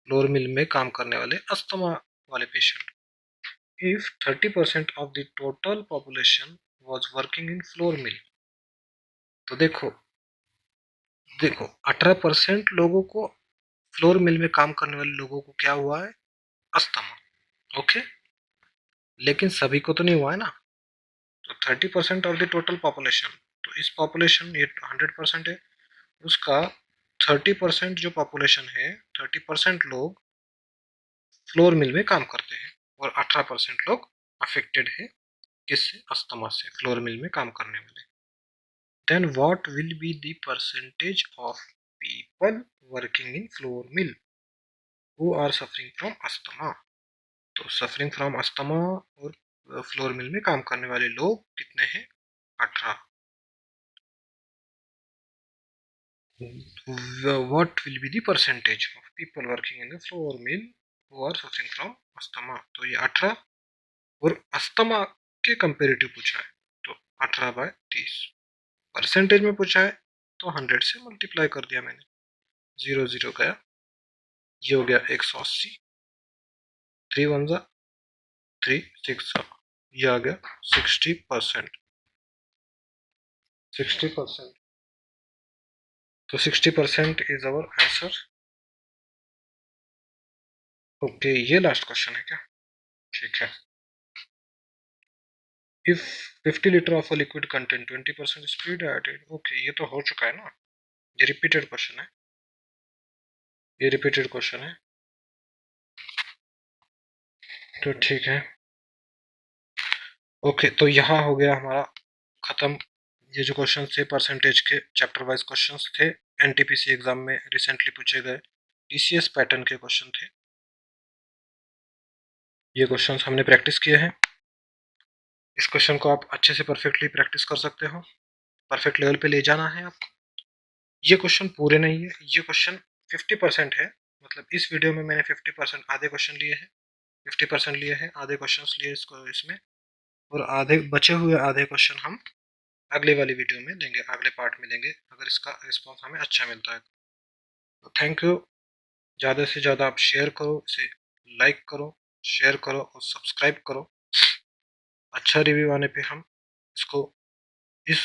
फ्लोर मिल में काम करने वाले अस्थमा वाले patient. If 30% of the total population was working in flour mill, तो देखो देखो 18% लोगों को, फ्लोर मिल में काम करने वाले लोगों को क्या हुआ है? अस्थमा। ओके, लेकिन सभी को तो नहीं हुआ है ना। तो 30% ऑफ द टोटल पॉपुलेशन, तो इस पॉपुलेशन, ये 100% है, उसका 30% जो पॉपुलेशन है, 30% लोग फ्लोर मिल में काम करते हैं, और 18% लोग अफेक्टेड है किससे? अस्थमा से, फ्लोर मिल में काम करने वाले। Then what will be the percentage of people working in flour mill who are suffering from asthma? तो सफरिंग फ्रॉम अस्थमा और फ्लोर मिल में काम करने वाले लोग कितने हैं? 18। What will be the percentage of people working in the floor mill who are suffering from asthma? तो ये 18 और अस्थमा के कंपेरेटिव पूछा है, तो 18/30। परसेंटेज में पूछा है तो 100 से मल्टीप्लाई कर दिया मैंने, 0 0 गया, ये हो गया 180, 3 1 जा 3 6 जा, ये आ गया 60%। 60%, तो 60% इज अवर आंसर। ओके, ये लास्ट क्वेश्चन है क्या? ठीक है। If 50 litre of a liquid content 20% speed added. Okay, ये तो हो चुका है ना, ये रिपीटेड क्वेश्चन है, ये रिपीटेड क्वेश्चन है, तो ठीक है। ओके, तो यहाँ हो गया हमारा खत्म। ये जो क्वेश्चन थे परसेंटेज के, चैप्टर वाइज क्वेश्चंस थे, एनटीपीसी एग्जाम में रिसेंटली पूछे गए टीसीएस पैटर्न के क्वेश्चन थे। ये क्वेश्चंस हमने प्रैक्टिस किए हैं। इस क्वेश्चन को आप अच्छे से परफेक्टली प्रैक्टिस कर सकते हो, परफेक्ट लेवल पे ले जाना है आपको। ये क्वेश्चन पूरे नहीं है, ये क्वेश्चन 50% है, मतलब इस वीडियो में मैंने 50% आधे क्वेश्चन लिए हैं, 50% लिए हैं, आधे क्वेश्चन लिए इसको इसमें, और आधे बचे हुए आधे क्वेश्चन हम अगले वाली वीडियो में लेंगे, अगले पार्ट में लेंगे, अगर इसका रिस्पॉन्स हमें अच्छा मिलता है। तो थैंक यू। ज़्यादा से ज़्यादा आप शेयर करो इसे, लाइक करो, शेयर करो और सब्सक्राइब करो। अच्छा रिव्यू आने पे हम इसको, इस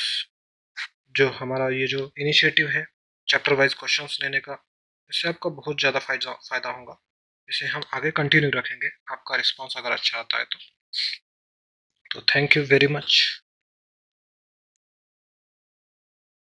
जो हमारा ये जो इनिशिएटिव है चैप्टर वाइज क्वेश्चंस लेने का, इससे आपको बहुत ज़्यादा फायदा होगा। इसे हम आगे कंटिन्यू रखेंगे, आपका रिस्पॉन्स अगर अच्छा आता है तो थैंक यू वेरी मच।